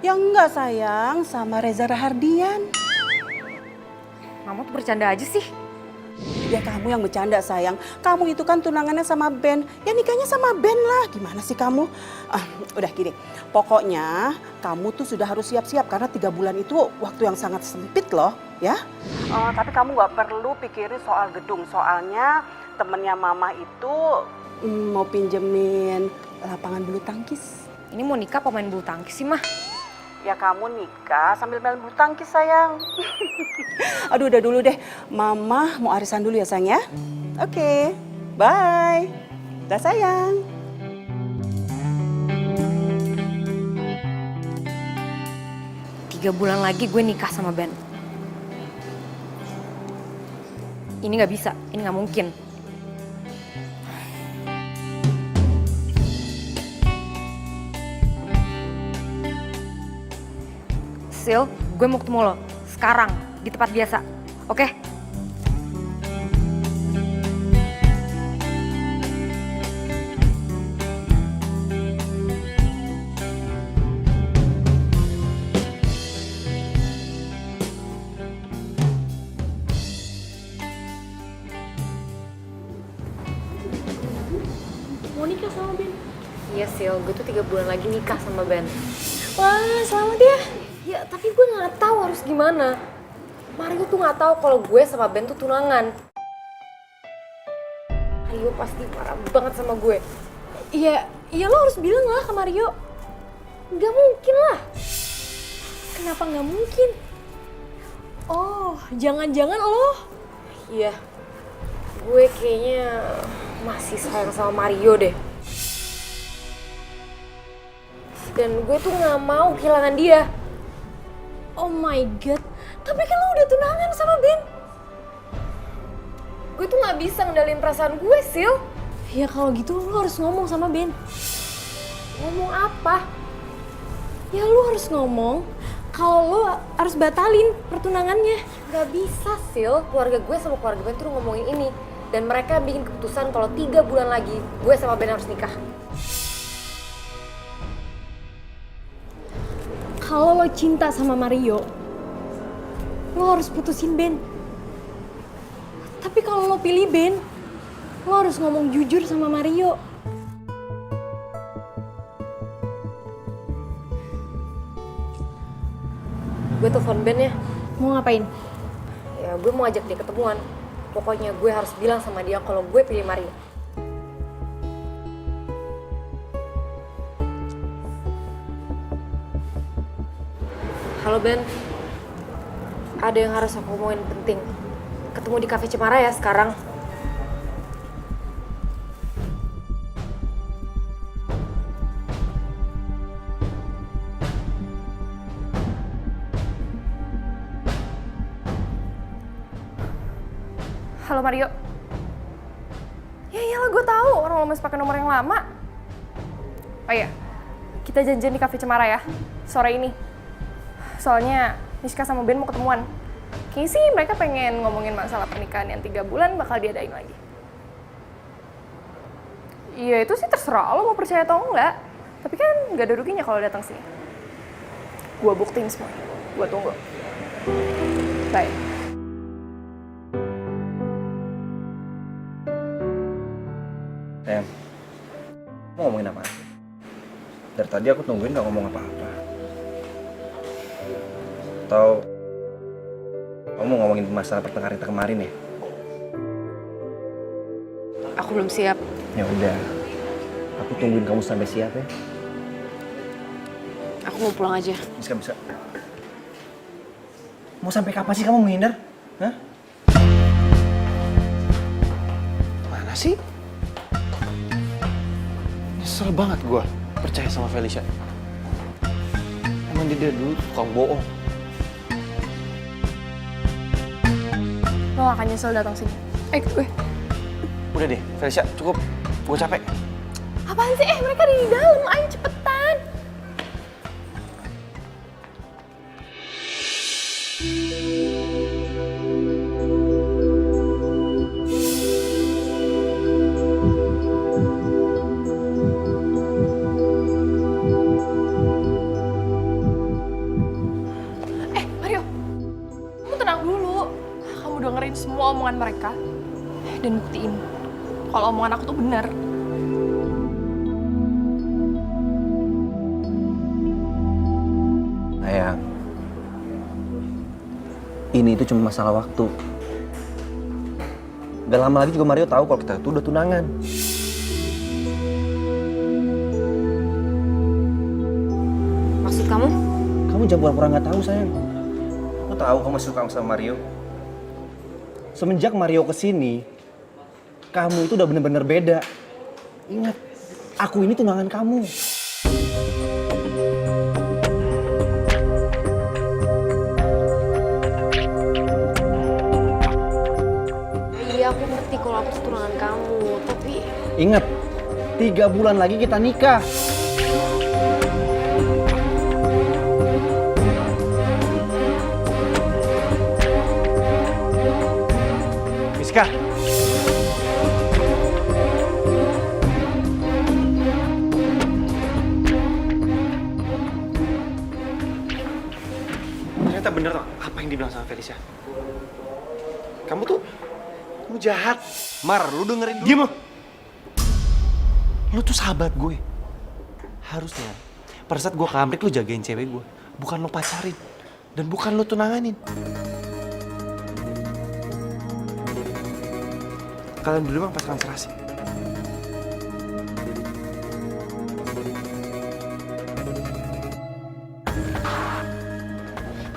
Ya enggak sayang, sama Reza Rahardian. Mama tuh bercanda aja sih. Ya kamu yang bercanda sayang, kamu itu kan tunangannya sama Ben, ya nikahnya sama Ben lah. Gimana sih kamu? Udah gini, pokoknya kamu tuh sudah harus siap-siap karena 3 bulan itu waktu yang sangat sempit loh ya. Tapi kamu gak perlu pikirin soal gedung, soalnya temennya Mama itu mau pinjemin lapangan bulu tangkis. Ini mau nikah pemain bulu tangkis sih Mah. Ya kamu nikah sambil main bulu tangkis sayang. Aduh udah dulu deh, Mama mau arisan dulu ya sayang ya. Oke, bye. Dah sayang. Tiga bulan lagi gue nikah sama Ben. Ini gak bisa, ini gak mungkin. Sil, gue mau ketemu lo sekarang di tempat biasa, oke? mau nikah sama Ben. Iya Sil, gue tuh 3 bulan lagi nikah sama Ben. Wah, selamat ya. Ya tapi gue nggak tahu harus gimana. Mario tuh nggak tahu kalau gue sama Ben tuh tunangan. Mario pasti marah banget sama gue. Iya, lo harus bilang lah ke Mario. Gak mungkin lah. Kenapa nggak mungkin? Oh, jangan-jangan lo. Iya, gue kayaknya masih sayang sama Mario deh. Dan gue tuh nggak mau kehilangan dia. Oh my god, tapi kan lo udah tunangan sama Ben. Gue tuh nggak bisa ngendalin perasaan gue, Sil. Ya kalau gitu lo harus ngomong sama Ben. Ngomong apa? Ya lo harus ngomong kalau lo harus batalin pertunangannya. Gak bisa, Sil. Keluarga gue sama keluarga Ben tuh ngomongin ini. Dan mereka bikin keputusan kalau 3 bulan lagi gue sama Ben harus nikah. Kalau lo cinta sama Mario, lo harus putusin Ben. Tapi kalau lo pilih Ben, lo harus ngomong jujur sama Mario. Gue telepon Ben ya. Mau ngapain? Ya gue mau ajak dia ketemuan. Pokoknya gue harus bilang sama dia kalau gue pilih Mario. Halo Ben, ada yang harus aku omongin penting. Ketemu di Cafe Cemara ya sekarang. Halo Mario. Ya iyalah gue tahu orang lo masih pakai nomor yang lama. Oh iya, kita janjian di Cafe Cemara ya, sore ini. Soalnya Miska sama Ben mau ketemuan. Kayaknya sih mereka pengen ngomongin masalah pernikahan yang 3 bulan bakal diadain lagi. Iya itu sih terserah lo mau percaya atau enggak. Tapi kan gak ada ruginya kalau datang sini. Gua buktiin semua. Gua tunggu. Bye. Em, mau ngomongin apa? Dari tadi aku tungguin gak ngomong apa-apa. Atau kamu ngomongin masalah pertengkaran kita kemarin ya? Aku belum siap. Ya udah, aku tungguin kamu sampai siap ya. Aku mau pulang aja. Bisa. Mau sampai kapan sih kamu menghindar? Hah? Mana sih? Nyesel banget gua percaya sama Felicia. Emang dia dulu tukang bohong. Lo gak akan nyesel datang sini. Gue. Udah deh, Felicia, cukup. Gue capek. Apaan sih? Mereka ada di dalam. Ayo cepetan. Mario. Kamu tenang dulu. Kamu dengerin semua omongan mereka. Dan buktiin kalau omongan aku tuh benar. Sayang, ini itu cuma masalah waktu. Gak lama lagi juga Mario tahu kalau kita itu udah tunangan. Maksud kamu? Kamu jangan pura-pura nggak tahu, sayang. Aku tahu kamu suka sama Mario. Semenjak Mario kesini, kamu itu udah bener-bener beda. Ingat, aku ini tunangan kamu. Iya, aku ngerti kalau aku tuh tunangan kamu, tapi Ingat, 3 bulan lagi kita nikah. Miska. Ternyata bener apa yang dibilang sama Felicia. Kamu jahat. Mar, lu dengerin dulu. Diam lo. Lu tuh sahabat gue. Harusnya pada saat gue ke Amrik lu jagain cewek gue, bukan lu pacarin dan bukan lu tunanganin. Kalian berdua emang pasangan serasi.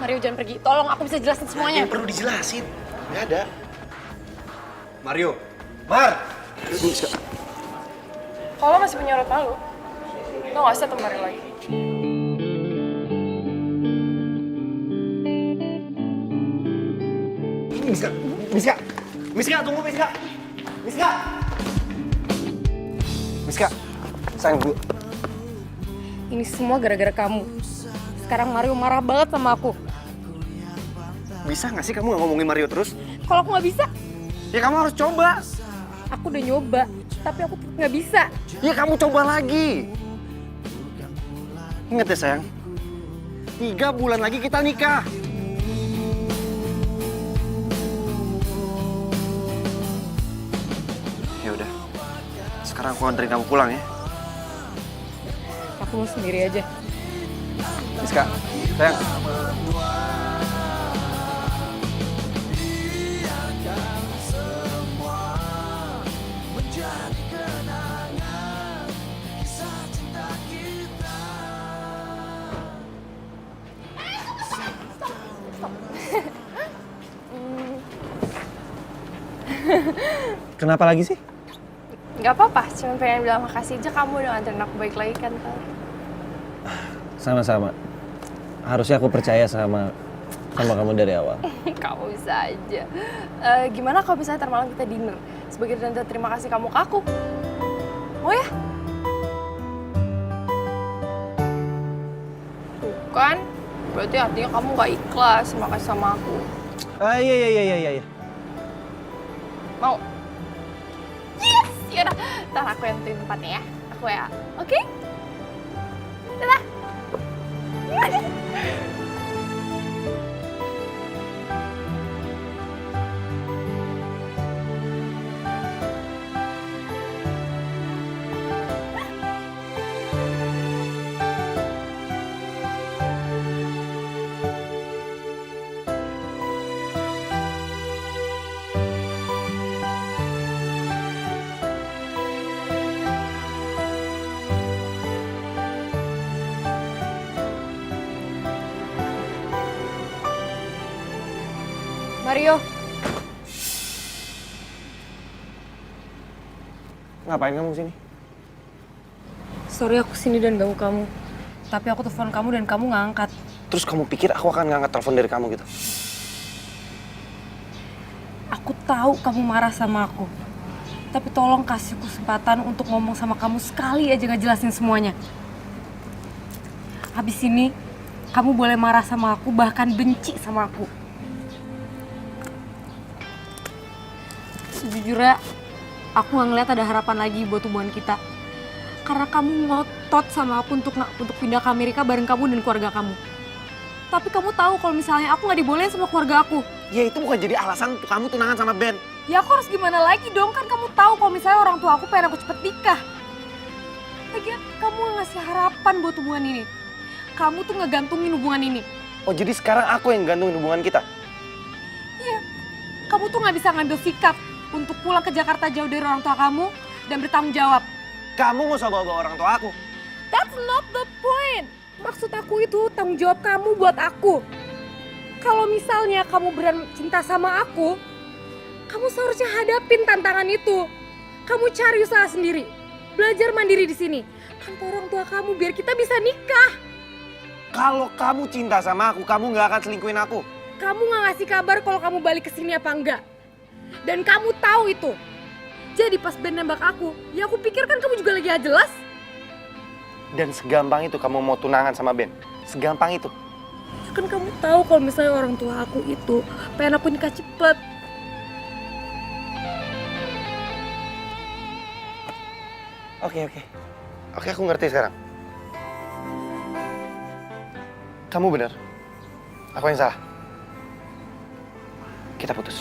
Mario jangan pergi, tolong aku bisa jelasin semuanya. Yang perlu dijelasin, nggak ada. Mario, Mar! Kalau masih punya rota lo gak usah temparin lagi. Miska, tunggu Miska! Miska, sayang gue. Ini semua gara-gara kamu. Sekarang Mario marah banget sama aku. Bisa nggak sih kamu nggak ngomongin Mario terus? Kalau aku nggak bisa, Ya kamu harus coba. aku udah nyoba, tapi aku tetap nggak bisa. Ya kamu coba lagi. Ingat ya sayang, 3 bulan lagi kita nikah. Ya udah, sekarang aku anterin kamu pulang ya. Aku mau sendiri aja. Miska, sayang. Kenapa lagi sih? Gak apa-apa, cuma pengen bilang makasih aja kamu udah nganterin aku baik lagi kan, Tal. Sama-sama. Harusnya aku percaya sama kamu dari awal. Kamu bisa aja. Gimana kalau misalnya ntar malam kita dinner? Sebagai tanda terima kasih kamu ke aku. Mau ya? Bukan. Berarti artinya kamu gak ikhlas makasih sama aku. Iya. Mau? Yes! Yaudah, ntar aku yang tentuin tempatnya ya. Aku ya. Oke? Dadah! Mario, Ngapain kamu sini? sorry aku sini dan ganggu kamu. Tapi aku telepon kamu dan kamu nggak angkat. Terus kamu pikir aku akan ngangkat telepon dari kamu gitu? Aku tahu kamu marah sama aku. Tapi tolong kasih kesempatan untuk ngomong sama kamu sekali aja ngejelasin semuanya. Habis ini, kamu boleh marah sama aku, bahkan benci sama aku. Sejujurnya, aku nggak ngeliat ada harapan lagi buat hubungan kita. Karena kamu ngotot sama aku untuk pindah ke Amerika bareng kamu dan keluarga kamu. Tapi kamu tahu kalau misalnya aku nggak dibolehin sama keluarga aku. Ya itu bukan jadi alasan untuk kamu tunangan sama Ben. Ya aku harus gimana lagi dong, kan kamu tahu kalau misalnya orang tua aku pengen aku cepet nikah. Lagian kamu nggak ngasih harapan buat hubungan ini. Kamu tuh ngegantungin hubungan ini. Oh jadi sekarang aku yang gantungin hubungan kita? Iya, kamu tuh nggak bisa ngambil sikap untuk pulang ke Jakarta jauh dari orang tua kamu dan bertanggung jawab. Kamu nggak usah bawa-bawa orang tua aku. That's not the point. Maksud aku itu tanggung jawab kamu buat aku. Kalau misalnya kamu beneran cinta sama aku, kamu seharusnya hadapin tantangan itu. Kamu cari usaha sendiri, belajar mandiri di sini tanpa orang tua kamu biar kita bisa nikah. Kalau kamu cinta sama aku, kamu nggak akan selingkuhin aku. Kamu nggak ngasih kabar kalau kamu balik ke sini apa enggak. Dan kamu tahu itu. Jadi pas Ben nembak aku, ya aku pikir kan kamu juga lagi gak jelas. Dan segampang itu kamu mau tunangan sama Ben? Segampang itu? Kan kamu tahu kalau misalnya orang tua aku itu pengen aku nikah cepet. Oke, aku ngerti sekarang. Kamu benar. Aku yang salah. Kita putus.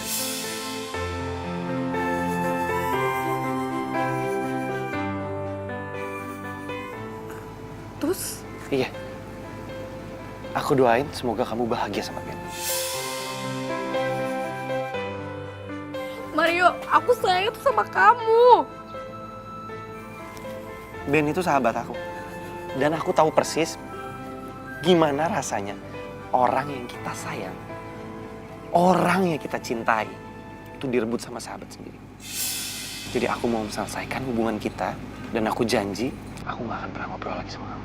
putus? Iya. Aku doain semoga kamu bahagia sama Ben. Mario, aku sayang tuh sama kamu. Ben itu sahabat aku. Dan aku tahu persis gimana rasanya orang yang kita sayang, orang yang kita cintai, itu direbut sama sahabat sendiri. Jadi aku mau menyelesaikan hubungan kita, dan aku janji aku gak akan pernah ngobrol lagi sama kamu.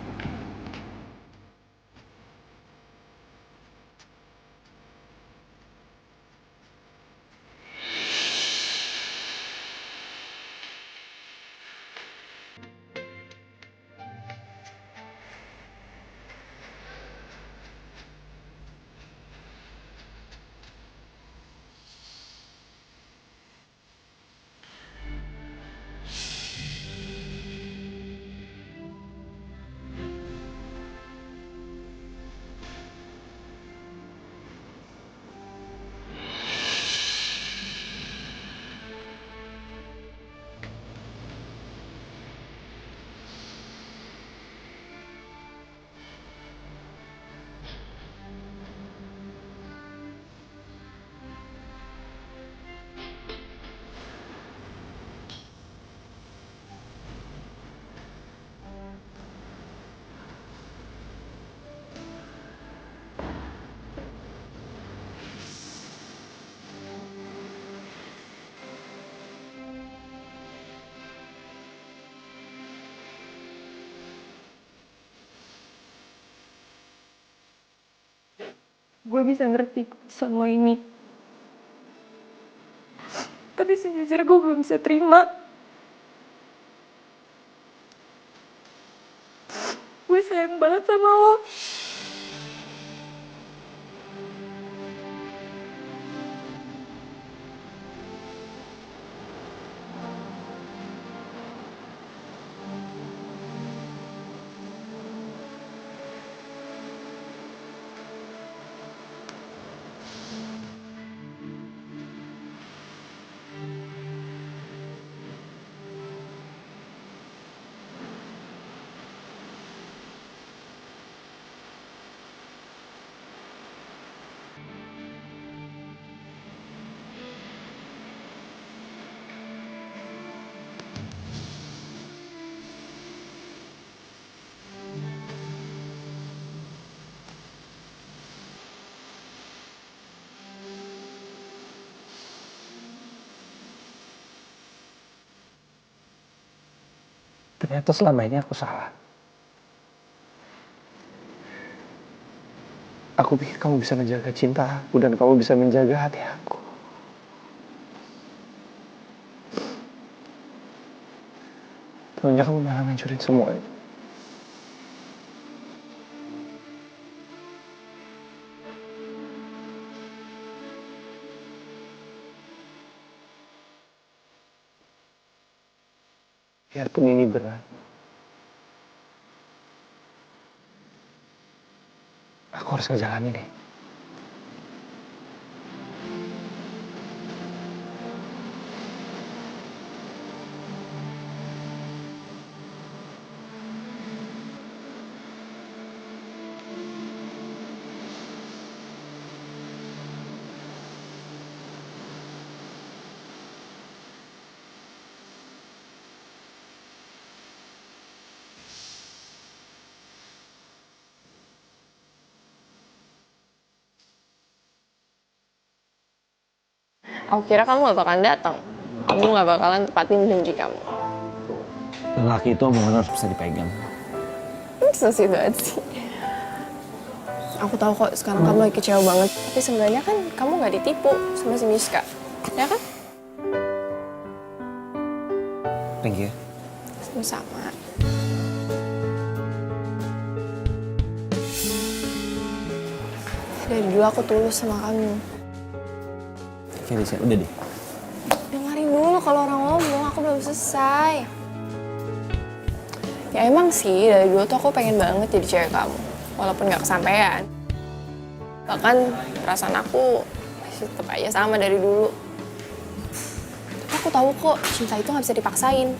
Gue bisa ngerti sama ini. Tapi sejujurnya gue belum bisa terima. Gue sayang banget sama lo. Ternyata selama ini aku salah. Aku pikir kamu bisa menjaga cinta aku dan kamu bisa menjaga hati aku. Taunya kamu malah ngancurin semua itu. Biarpun ini berat, aku harus ngejalanin deh. Aku kira kamu gak bakalan datang. Kamu gak bakalan tepatin janji kamu. Lelaki itu omongan harus bisa dipegang. So sweet banget sih. Aku tahu kok sekarang kamu lagi kecewa banget. Tapi sebenarnya kan kamu gak ditipu sama si Miska. Ya kan? Thank you. Sama-sama. Dari dulu aku tulus sama kamu. Felicia, udah deh. Dengerin dulu kalau orang ngomong, aku belum selesai. Ya emang sih, dari dulu tuh aku pengen banget jadi cewek kamu. Walaupun gak kesampaian. Bahkan perasaan aku masih tetap aja sama dari dulu. Tapi aku tahu kok, cinta itu gak bisa dipaksain.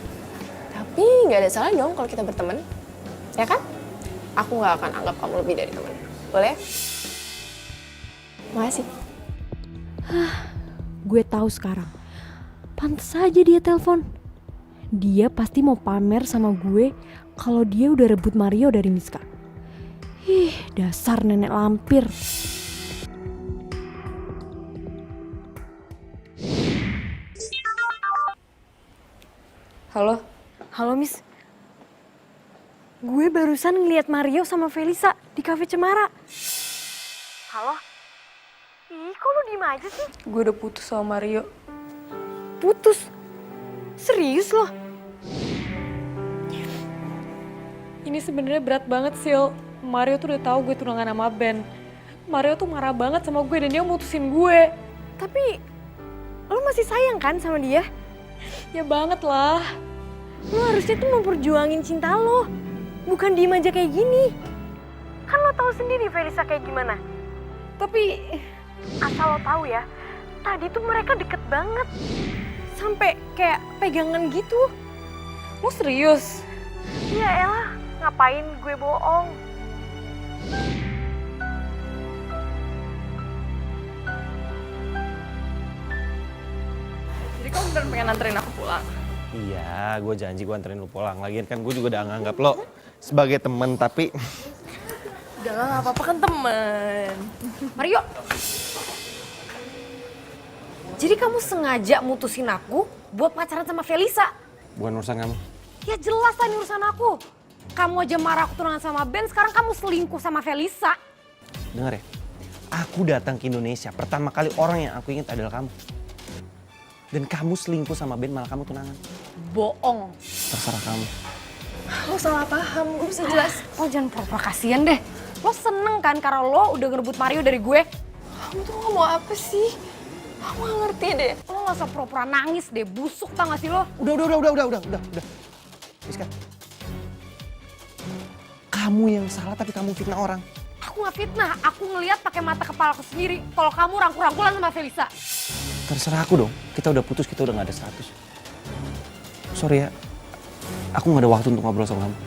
Tapi gak ada salah dong kalau kita berteman. Ya kan? aku nggak akan anggap kamu lebih dari teman. Boleh? Makasih. Gue tahu sekarang. Pantes aja dia telepon. Dia pasti mau pamer sama gue kalau dia udah rebut Mario dari Miska. Ih, dasar nenek lampir. Halo? Halo, Miss. Gue barusan ngeliat Mario sama Felisa di Cafe Cemara. Halo? Ih, kok lu diem aja sih? Gue udah putus sama Mario. Putus? Serius loh? Ini sebenarnya berat banget, Sil. Mario tuh udah tahu gue tunangan sama Ben. Mario tuh marah banget sama gue dan dia mutusin gue. Tapi, lo masih sayang kan sama dia? Ya banget lah. Lo harusnya tuh memperjuangin cinta lo. Bukan diem aja kayak gini. Kan lo tahu sendiri Felisa kayak gimana. Tapi Asal lo tahu ya, tadi tuh mereka deket banget. Sampai kayak pegangan gitu. lo serius? Iya elah, ngapain gue bohong? Jadi kamu beneran pengen anterin aku pulang? Iya, gue janji gue anterin lu pulang. Lagian kan gue juga udah nganggap lo sebagai temen, tapi Udah lah, nggak apa-apa kan temen. Mario! Jadi kamu sengaja mutusin aku buat pacaran sama Felisa? bukan urusan kamu. Ya jelas lah ini urusan aku. Kamu aja marah aku tunangan sama Ben, sekarang kamu selingkuh sama Felisa. Dengar ya, aku datang ke Indonesia, pertama kali orang yang aku ingat adalah kamu. Dan kamu selingkuh sama Ben, malah kamu tunangan. Bohong. Terserah kamu. Lo salah paham, gue bisa jelas. Lo jangan pura-pura kasihan deh. Lo seneng kan karena lo udah ngerebut Mario dari gue? Kamu tuh ngomong apa sih? Aku gak ngerti deh. Lo gak usah pura-pura nangis deh, busuk tau gak sih lo? Udah. Miska. Kamu yang salah tapi kamu fitnah orang. Aku gak fitnah, aku ngeliat pakai mata kepala aku sendiri. Kalau kamu rangkul-rangkulan sama Felisa. Terserah aku dong, kita udah putus, kita udah gak ada status. Sorry ya, aku gak ada waktu untuk ngobrol sama kamu.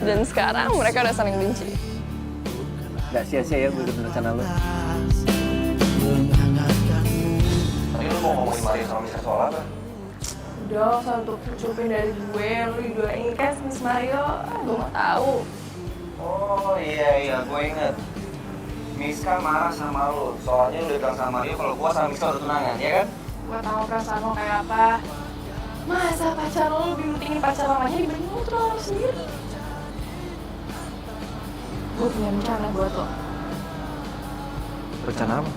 Dan sekarang mereka udah saling benci. Gak sia-sia ya gue ikutin rencana lo. Tadi lu mau ngomongin Mario sama Miska soal apa? Udah, usah untuk cupin dari gue, lu didoain kan Miss Mario. Gue mau tahu. Oh iya, gue inget. Miska marah sama lo, soalnya lu udah bilang sama Mario kalau gue sama Miska udah tunangan, ya kan? Gue tahu perasaan lo kayak apa. Masa pacar lo lebih pentingin pacar lamanya dibanding lo tunangan lo sendiri? Gue punya rencana buat lo. Rencana apa?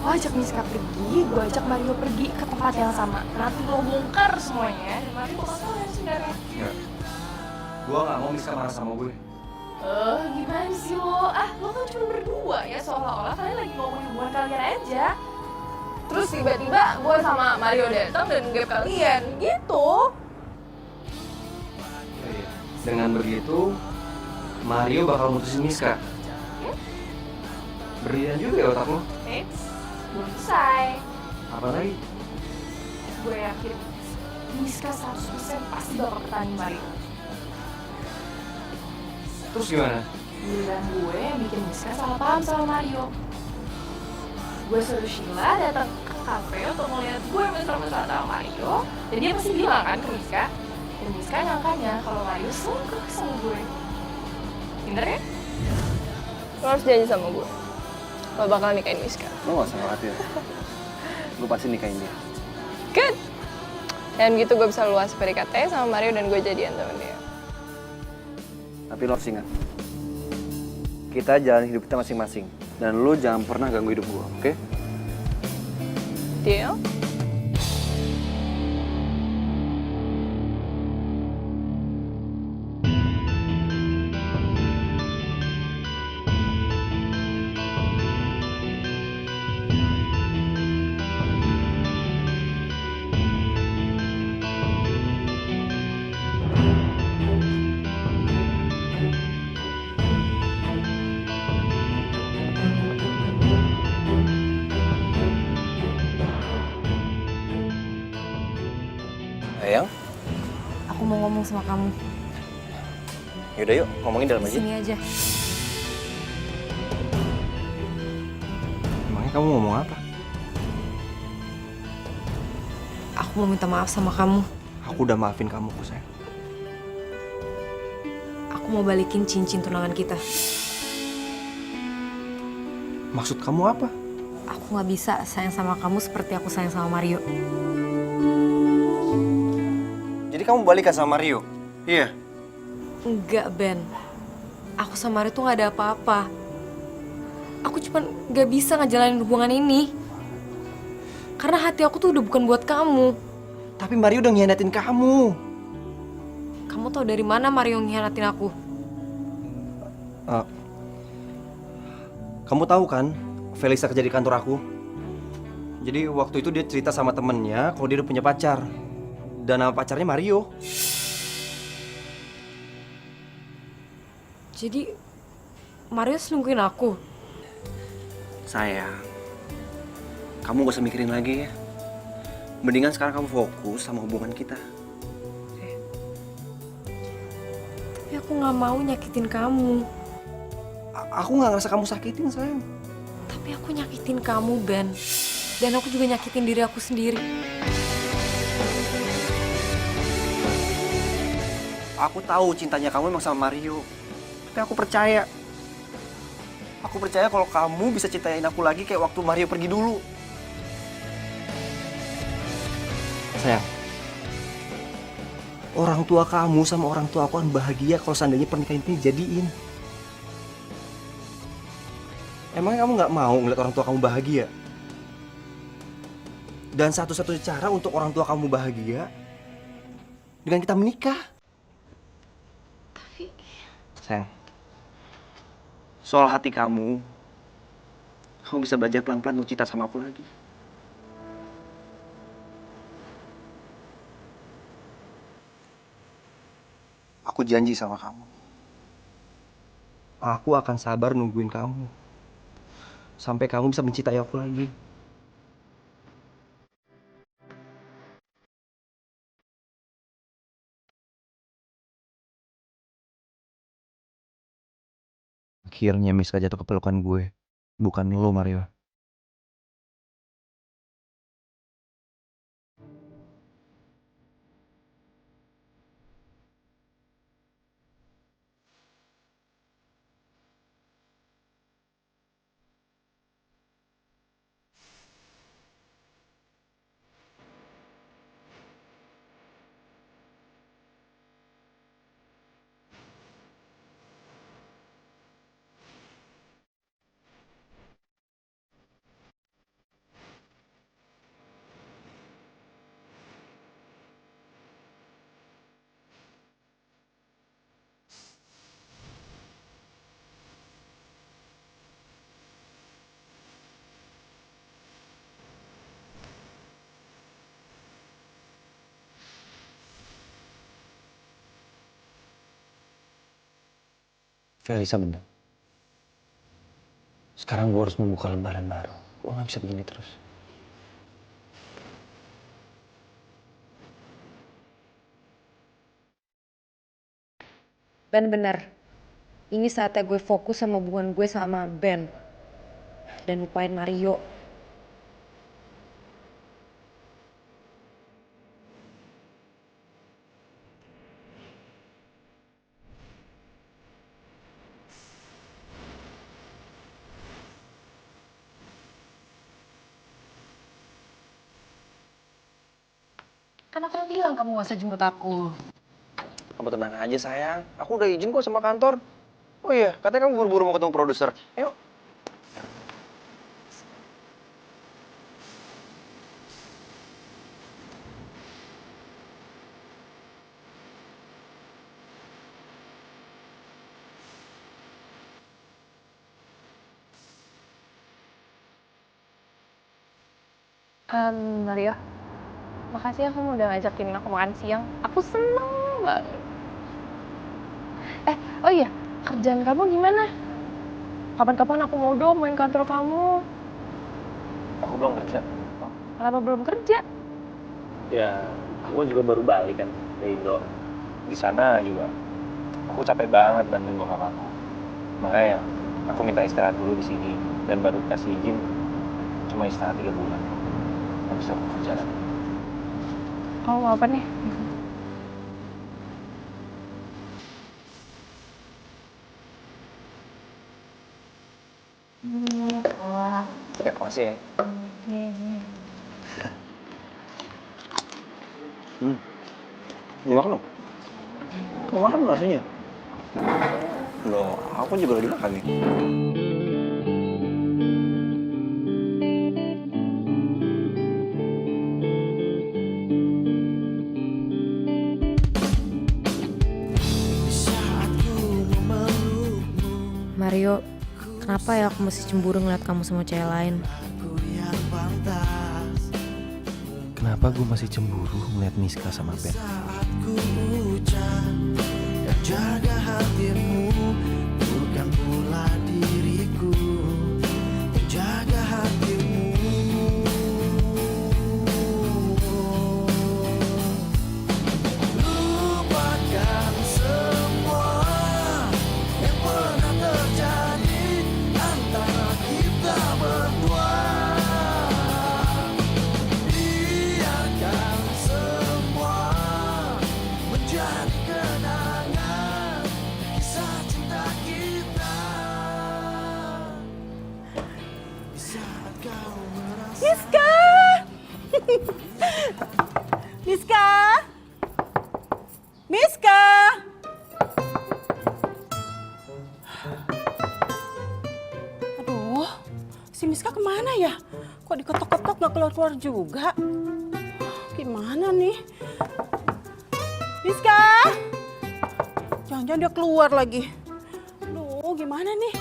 Lo ajak Miska pergi, gue ajak Mario pergi ke tempat yang sama. Nanti lo bongkar semuanya, dan Mario bakal tahu yang sebenarnya. Enggak. Gue gak mau Miska marah sama gue. Gimana sih lo? Lo kan cuma berdua ya, seolah-olah kalian lagi ngomongin hubungan kalian aja. Terus tiba-tiba gue sama Mario datang dan gap kalian, gitu. Iya. Dengan begitu, Mario bakal mutusin Miska. Berlian juga ya otak lo. Belum selesai. Apa lagi? Gue yakin Miska 100% pasti bakal pertanding Mario. Terus gimana? Giliran gue yang bikin Miska salah paham sama Mario. Gue suruh Sheila datang ke kafe untuk ngeliat gue mesra-mesra sama Mario. Dan dia pasti bilang kan ke Miska. Dan Miska nyangkanya kalau Mario selingkuh sama gue. Bener ya? Lo harus janji sama gue. Lo bakal nikahin Miska. Lo gak usah khawatir. Gue pasti nikahin dia. Good. Dan gitu gue bisa luas PDKT sama Mario dan gue jadian sama dia. Tapi lo harus ingat, kita jalan hidup kita masing-masing. Dan lo jangan pernah ganggu hidup gue, oke? Deal? Sayang, Aku mau ngomong sama kamu. yaudah yuk ngomongin dalam aja. Sini aja. Emangnya kamu ngomong apa? Aku mau minta maaf sama kamu. Aku udah maafin kamu kok sayang. Aku mau balikin cincin tunangan kita. Maksud kamu apa? Aku nggak bisa sayang sama kamu seperti aku sayang sama Mario. Jadi kamu balikan sama Mario? Iya. Enggak, Ben. Aku sama Mario tuh nggak ada apa-apa. Aku cuma nggak bisa ngejalanin hubungan ini. Karena hati aku tuh udah bukan buat kamu. Tapi Mario udah ngianatin kamu. Kamu tahu dari mana Mario ngianatin aku? Kamu tahu kan, Felisa kerja di kantor aku. Jadi waktu itu dia cerita sama temennya kalau dia udah punya pacar. Dan nama pacarnya Mario. Jadi Mario selingkuhin aku. Sayang, kamu gak usah mikirin lagi ya. Mendingan sekarang kamu fokus sama hubungan kita. Tapi aku nggak mau nyakitin kamu. Aku gak ngerasa kamu sakitin sayang. Tapi aku nyakitin kamu, Ben. Dan aku juga nyakitin diri aku sendiri. Aku tahu cintanya kamu emang sama Mario. Tapi aku percaya. Aku percaya kalau kamu bisa cintain aku lagi kayak waktu Mario pergi dulu. Sayang, orang tua kamu sama orang tua aku kan bahagia kalau seandainya pernikahan ini jadiin. Emangnya kamu nggak mau ngeliat orang tua kamu bahagia? Dan satu-satunya cara untuk orang tua kamu bahagia dengan kita menikah. Tapi Sayang, soal hati kamu bisa belajar pelan-pelan untuk cinta sama aku lagi. Aku janji sama kamu. Aku akan sabar nungguin kamu. Sampai kamu bisa mencintai aku lagi. Akhirnya Miska jatuh ke pelukan gue. Bukan lo, Mario. Felisa bener. Sekarang gue harus membuka lembaran baru. Gue gak bisa begini terus. Ben bener. Ini saatnya gue fokus sama hubungan gue sama Ben. Dan lupain Mario. Kan aku bilang kamu gak usah jemput aku. Kamu tenang aja sayang. Aku udah izin kok sama kantor. Oh iya, katanya kamu buru-buru mau ketemu produser. Ayo. Mario, makasih ya kamu udah ngajakin aku makan siang. Aku seneng banget. Oh iya, kerjaan kamu gimana? Kapan-kapan aku mau dong main kantor kamu. Aku belum kerja. Kenapa belum kerja? Ya, Aku juga baru balik kan dari Indo. Di sana juga aku capek banget bantuin bokap aku. Makanya aku minta istirahat dulu di sini dan baru kasih izin cuma istirahat 3 bulan. Habis aku kerja lagi. Oh, apa nih? Ya, makasih ya. Mau makan dong? Mau makan rasanya? Loh, aku juga lagi makan nih. Mario, kenapa ya aku mesti cemburu ngeliat kamu sama cewek lain? Kenapa gue masih cemburu ngeliat Miska sama Ben? Jaga hatimu, bukan pula diriku. Jaga hatimu. Lupakan semua yang pernah terjadi antara kita berdua. Biarkan semua menjadi kenangan kisah cinta kita. Saat kau merasa Miska! Miska! Miska! Aduh, si Miska kemana ya? Kok diketok-ketok gak keluar-keluar juga? Gimana nih? Miska! Jangan-jangan dia keluar lagi. Aduh, gimana nih?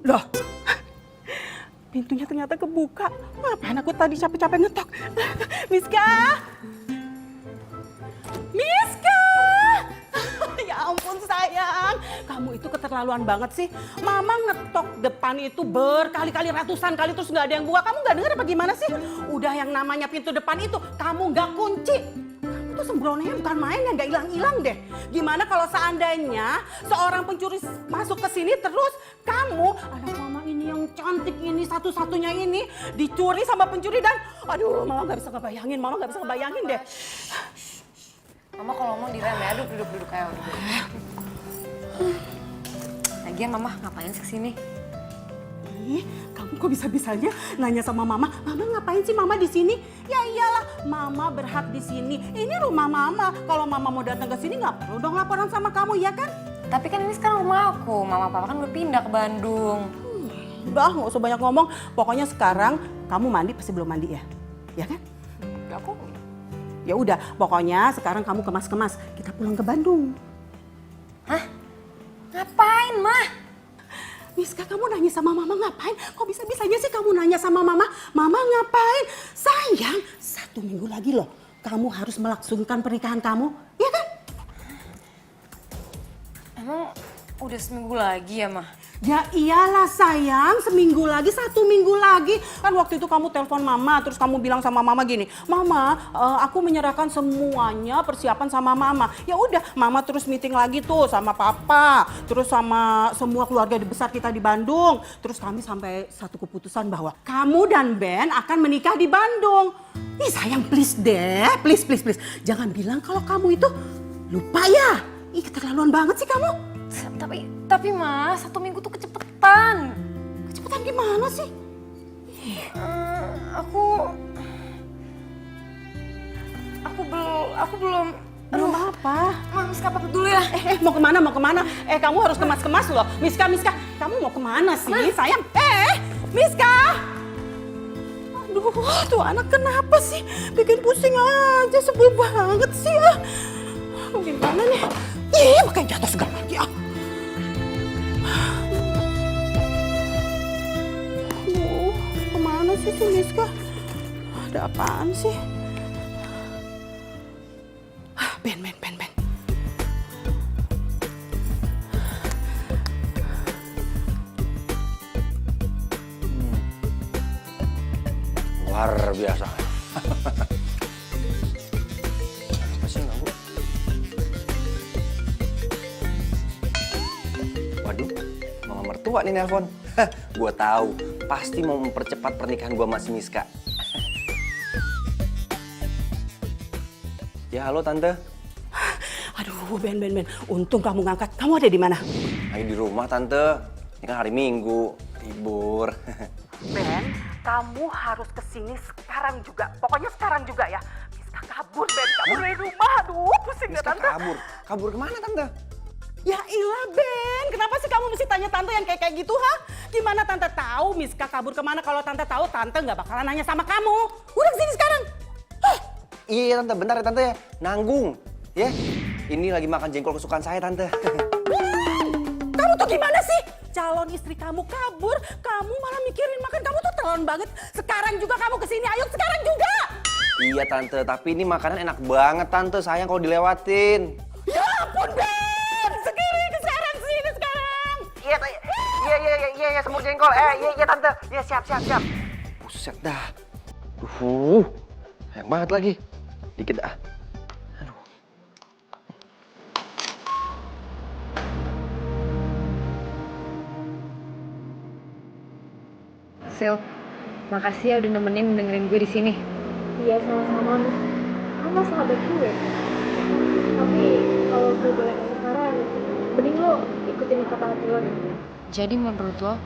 Loh, pintunya ternyata kebuka. Ngapain aku tadi capek-capek ngetok? Miska! Miska! Ya ampun sayang, kamu itu keterlaluan banget sih. Mama ngetok depan itu berkali-kali, ratusan kali terus nggak ada yang buka. Kamu nggak dengar apa gimana sih? Udah yang namanya pintu depan itu kamu nggak kunci. Kamu tuh sembrononya bukan main ya, nggak hilang-hilang deh. Gimana kalau seandainya seorang pencuri masuk ke sini terus kamu, anak mama ini yang cantik ini satu-satunya ini dicuri sama pencuri dan aduh mama nggak bisa ngebayangin deh. Mama kalau ngomong direm ya, duduk kayak udah. Lagian mama ngapain sih kesini? Ih, kamu kok bisa-bisanya nanya sama mama, mama ngapain sih mama di sini? Ya iyalah, mama berhak di sini. Ini rumah mama. Kalau mama mau datang ke sini nggak perlu dong laporan sama kamu, ya kan? Tapi kan ini sekarang rumah aku, mama papa kan udah pindah ke Bandung. Udah, nggak usah banyak ngomong. Pokoknya sekarang kamu mandi pasti belum mandi ya, ya kan? Udah aku. Ya udah, pokoknya sekarang kamu kemas-kemas. Kita pulang ke Bandung. Hah? Ngapain, mah? Miska, kamu nanya sama mama ngapain? Kok bisa-bisanya sih kamu nanya sama mama? Mama ngapain? Sayang, 1 minggu lagi loh. Kamu harus melangsungkan pernikahan kamu, ya kan? Emang udah seminggu lagi ya, mah? Ya iyalah sayang, seminggu lagi, 1 minggu lagi. Kan waktu itu kamu telepon mama, terus kamu bilang sama mama gini, Mama, aku menyerahkan semuanya persiapan sama mama. Ya udah, mama terus meeting lagi tuh sama papa, terus sama semua keluarga besar kita di Bandung. Terus kami sampai satu keputusan bahwa kamu dan Ben akan menikah di Bandung. Ih sayang, please deh, please. Jangan bilang kalau kamu itu lupa ya. Ih keterlaluan banget sih kamu. Tapi mas, 1 minggu tuh kecepetan. Kecepetan gimana sih? Aku belum. Belum apa? Miska pamit dulu ya. Mau kemana? Kamu harus kemas-kemas loh. Miska, kamu mau kemana sih? Sayang, Miska! Aduh, tuh anak kenapa sih? Bikin pusing aja, sebel banget sih ah. Gimana nih? Ih, makanya jatuh segala lagi ah. Aduh, kemana sih si Miska? Ada apaan sih? Ben. luar biasa. Apa sih ganggu? Waduh, mama mertua nih nelpon. Gue tahu, pasti mau mempercepat pernikahan gue sama si Miska. Ya halo tante. Aduh, Ben. Untung kamu ngangkat. Kamu ada di mana? Lagi di rumah tante. Ini kan hari Minggu, libur. Ben, kamu harus kesini sekarang juga. Pokoknya sekarang juga ya. Miska kabur, Ben. Kabur dari rumah. Aduh, pusing ya, Miska Tante. kabur. Kabur kemana tante? Ya ilah, Ben. Kenapa sih kamu mesti tanya Tante yang kayak gitu, ha? Gimana Tante tahu Miska kabur kemana? Kalau Tante tahu, Tante nggak bakalan nanya sama kamu. Udah kesini sekarang. Iya tante, bentar ya tante ya. Nanggung. Ya, ini lagi makan jengkol kesukaan saya tante. Kamu tuh gimana sih? Calon istri kamu kabur, kamu malah mikirin makan. Kamu tuh terlalu banget. Sekarang juga kamu kesini, ayo sekarang juga. Iya tante, tapi ini makanan enak banget tante. Sayang kalau dilewatin. Ya ampun, Ben. Sekarang sini sekarang. Iya, semur jengkol. Iya tante. Iya siap. Buset dah. Sayang banget lagi. Dikit dah. Aduh. Sil, makasih ya udah nemenin dengerin gue di sini. Iya, sama-sama. Kamu sahabat gue. Tapi kalau gue boleh kasih saran, mending lo ikutin kata hati lo deh. Jadi menurut lo,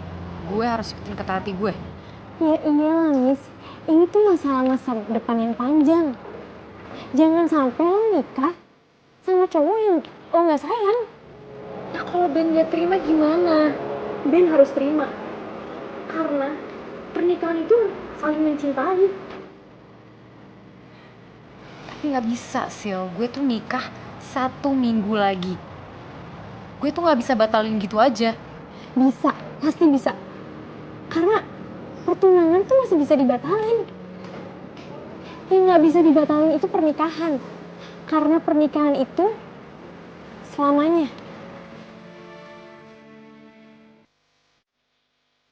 gue harus ikutin kata hati gue? Ya iyalah, Miss. Ini tuh masalah masa depan yang panjang. Jangan sampai lo nikah sama cowok yang lo nggak sayang. Nah kalau Ben gak terima gimana? Ben harus terima. Karena pernikahan itu saling mencintai. Tapi gak bisa, Sil. Gue tuh nikah 1 minggu lagi. Gue tuh gak bisa batalin gitu aja. Bisa, pasti bisa. Karena pertunangan tuh masih bisa dibatalin. Yang nggak bisa dibatalin itu pernikahan. Karena pernikahan itu selamanya.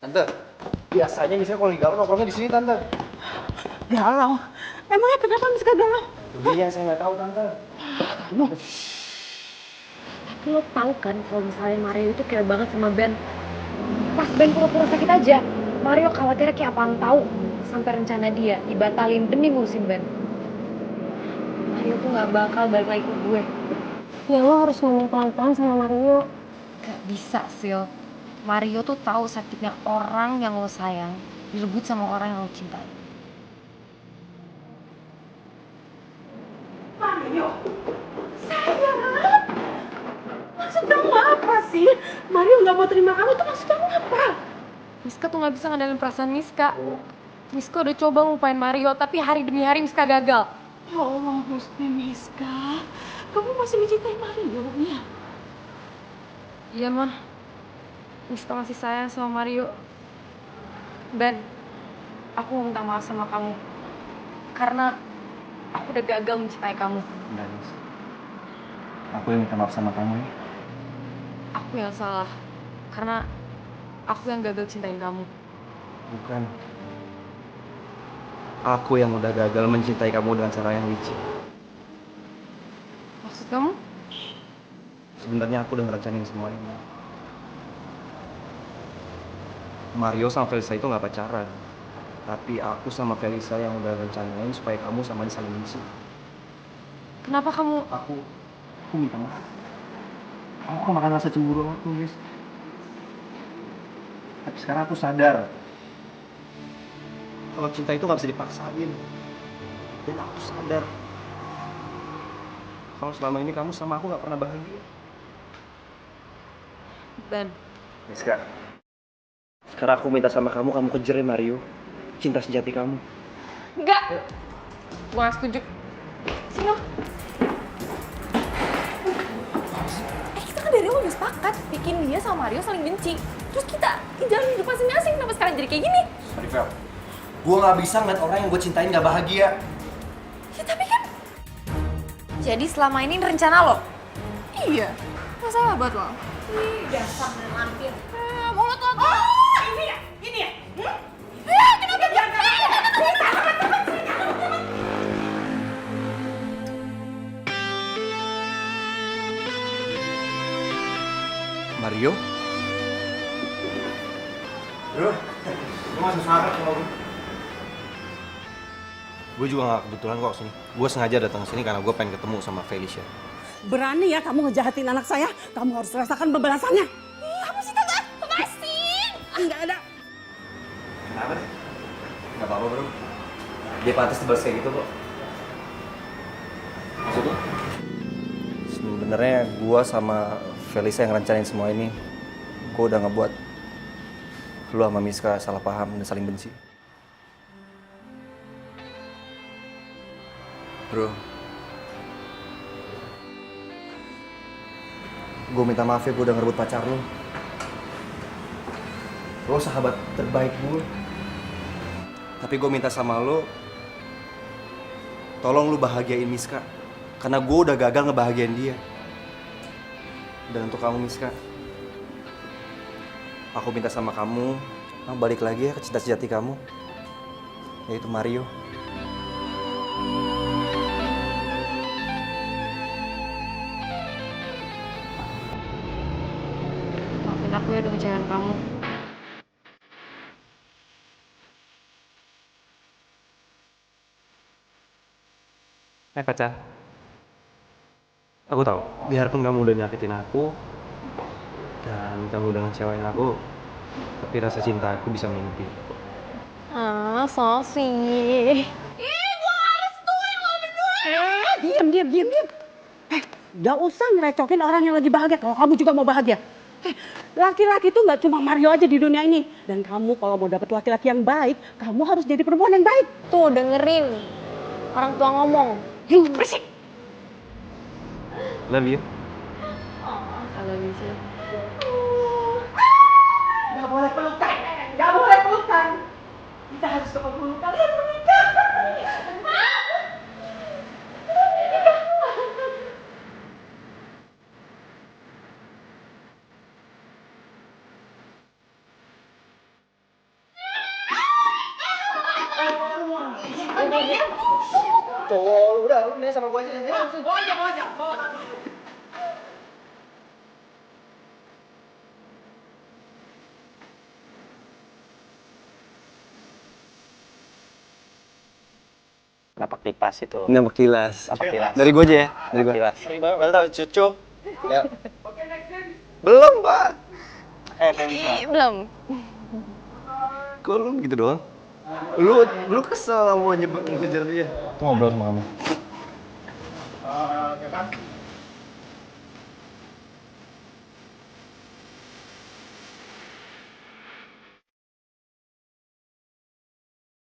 Tante, biasanya misalnya kalau galau nongkrongnya di sini tante. Galau. Emangnya kenapa Miska galau? Iya, saya nggak tahu tante. Tapi lo tau kan kalau misalnya Mario itu care banget sama Ben. Pas Ben pura-pura sakit aja, Mario khawatirnya kayak apaan tahu. Sampai rencana dia dibatalin demi ngurusin Ben. Mario tuh gak bakal balik lagi ke gue. Ya lo harus ngomong pelan-pelan sama Mario. Gak bisa, Sil. Mario tuh tahu sakitnya orang yang lo sayang direbut sama orang yang lo cintai. Mario, sayang. Maksud kamu apa sih? Mario nggak mau terima kamu tuh maksud kamu apa? Miska tuh gak bisa ngandelin perasaan Miska. Miska udah coba ngupain Mario, tapi hari demi hari Miska gagal. Ya Allah, Miska. Kamu masih mencintai Mario, ya? Iya, Mah. Miska masih sayang sama Mario. Ben, aku mau minta maaf sama kamu. Karena aku udah gagal mencintai kamu. Enggak, Nis. Aku yang minta maaf sama kamu ya. Aku yang salah. Karena aku yang gagal cintain kamu. Bukan. Aku yang udah gagal mencintai kamu dengan cara yang licik. Maksud kamu? Sebenarnya aku udah ngerencanain semua ini. Mario sama Felisa itu nggak pacaran. Tapi aku sama Felisa yang udah rencanain supaya kamu sama dia saling benci. Kenapa kamu... Aku minta maaf. Aku kemakan rasa cemburu aku, guys. Tapi sekarang aku sadar kalau cinta itu nggak bisa dipaksain. Dan aku sadar kalau selama ini kamu sama aku nggak pernah bahagia. Ben, Miska, sekarang aku minta sama kamu kejar Mario, cinta sejati kamu. enggak! Gue gak setuju. Sini lo. Kita kan dari awal udah sepakat bikin dia sama Mario saling benci. Terus kita jalan hidup masing-masing. Kenapa sekarang jadi kayak gini? Rivel, gue nggak bisa ngeliat orang yang gue cintain nggak bahagia. Ya tapi kan... Jadi selama ini rencana lo? Iya. Masalah buat lo. Ih, dasar dan lampir. Mulut lo tuh. Oh, ini ya? Ini ya? Kenapa? Lu masih semangat sama gue. Gue juga gak kebetulan kok sini. Gue sengaja datang ke sini karena gue pengen ketemu sama Felicia. Berani ya kamu ngejahatin anak saya, kamu harus rasakan pembalasannya. Apa sih tante? Lepasin! Enggak ada. Kenapa sih? Gak apa-apa bro. Dia pantas dibalas kayak gitu kok. Maksudnya? Sebenarnya gue sama Felicia yang rencanain semua ini. Gue udah ngebuat lu sama Miska salah paham dan saling benci. Bro, gue minta maaf ya gue udah ngerebut pacar lu. Lo sahabat terbaik gue. Tapi gue minta sama lo, tolong lu bahagiain Miska. Karena gue udah gagal ngebahagiain dia. Dan untuk kamu Miska, aku minta sama kamu, balik lagi ya ke cinta sejati kamu, yaitu Mario. Maafin aku ya udah ngecewain kamu. Kaca. Aku tahu, biarpun kamu udah nyakitin aku dan kamu udah ngecewain aku, tapi rasa cinta aku bisa mimpi. Ah, so sweet. Diam. Gak usah ngerecokin orang yang lagi bahagia kalau kamu juga mau bahagia. Laki-laki itu nggak cuma Mario aja di dunia ini. Dan kamu kalau mau dapet laki-laki yang baik, kamu harus jadi perempuan yang baik. Tuh, dengerin orang tua ngomong. Berisik. Love you. Kalau bisa. Gak boleh pelukan. Kita harus ke pelukan. Kalian menikah. Tuh, udah, lu sama gue aja. Napak tipas itu. Napak tilas. Napak tilas. Dari gue aja ya, dari gue. Tilas. Mantap, cucu. Ya. Belum, Pak. Belum. Kok lu gitu doang? Lu kesel mau ngejar dia. Aku ngobrol sama kamu.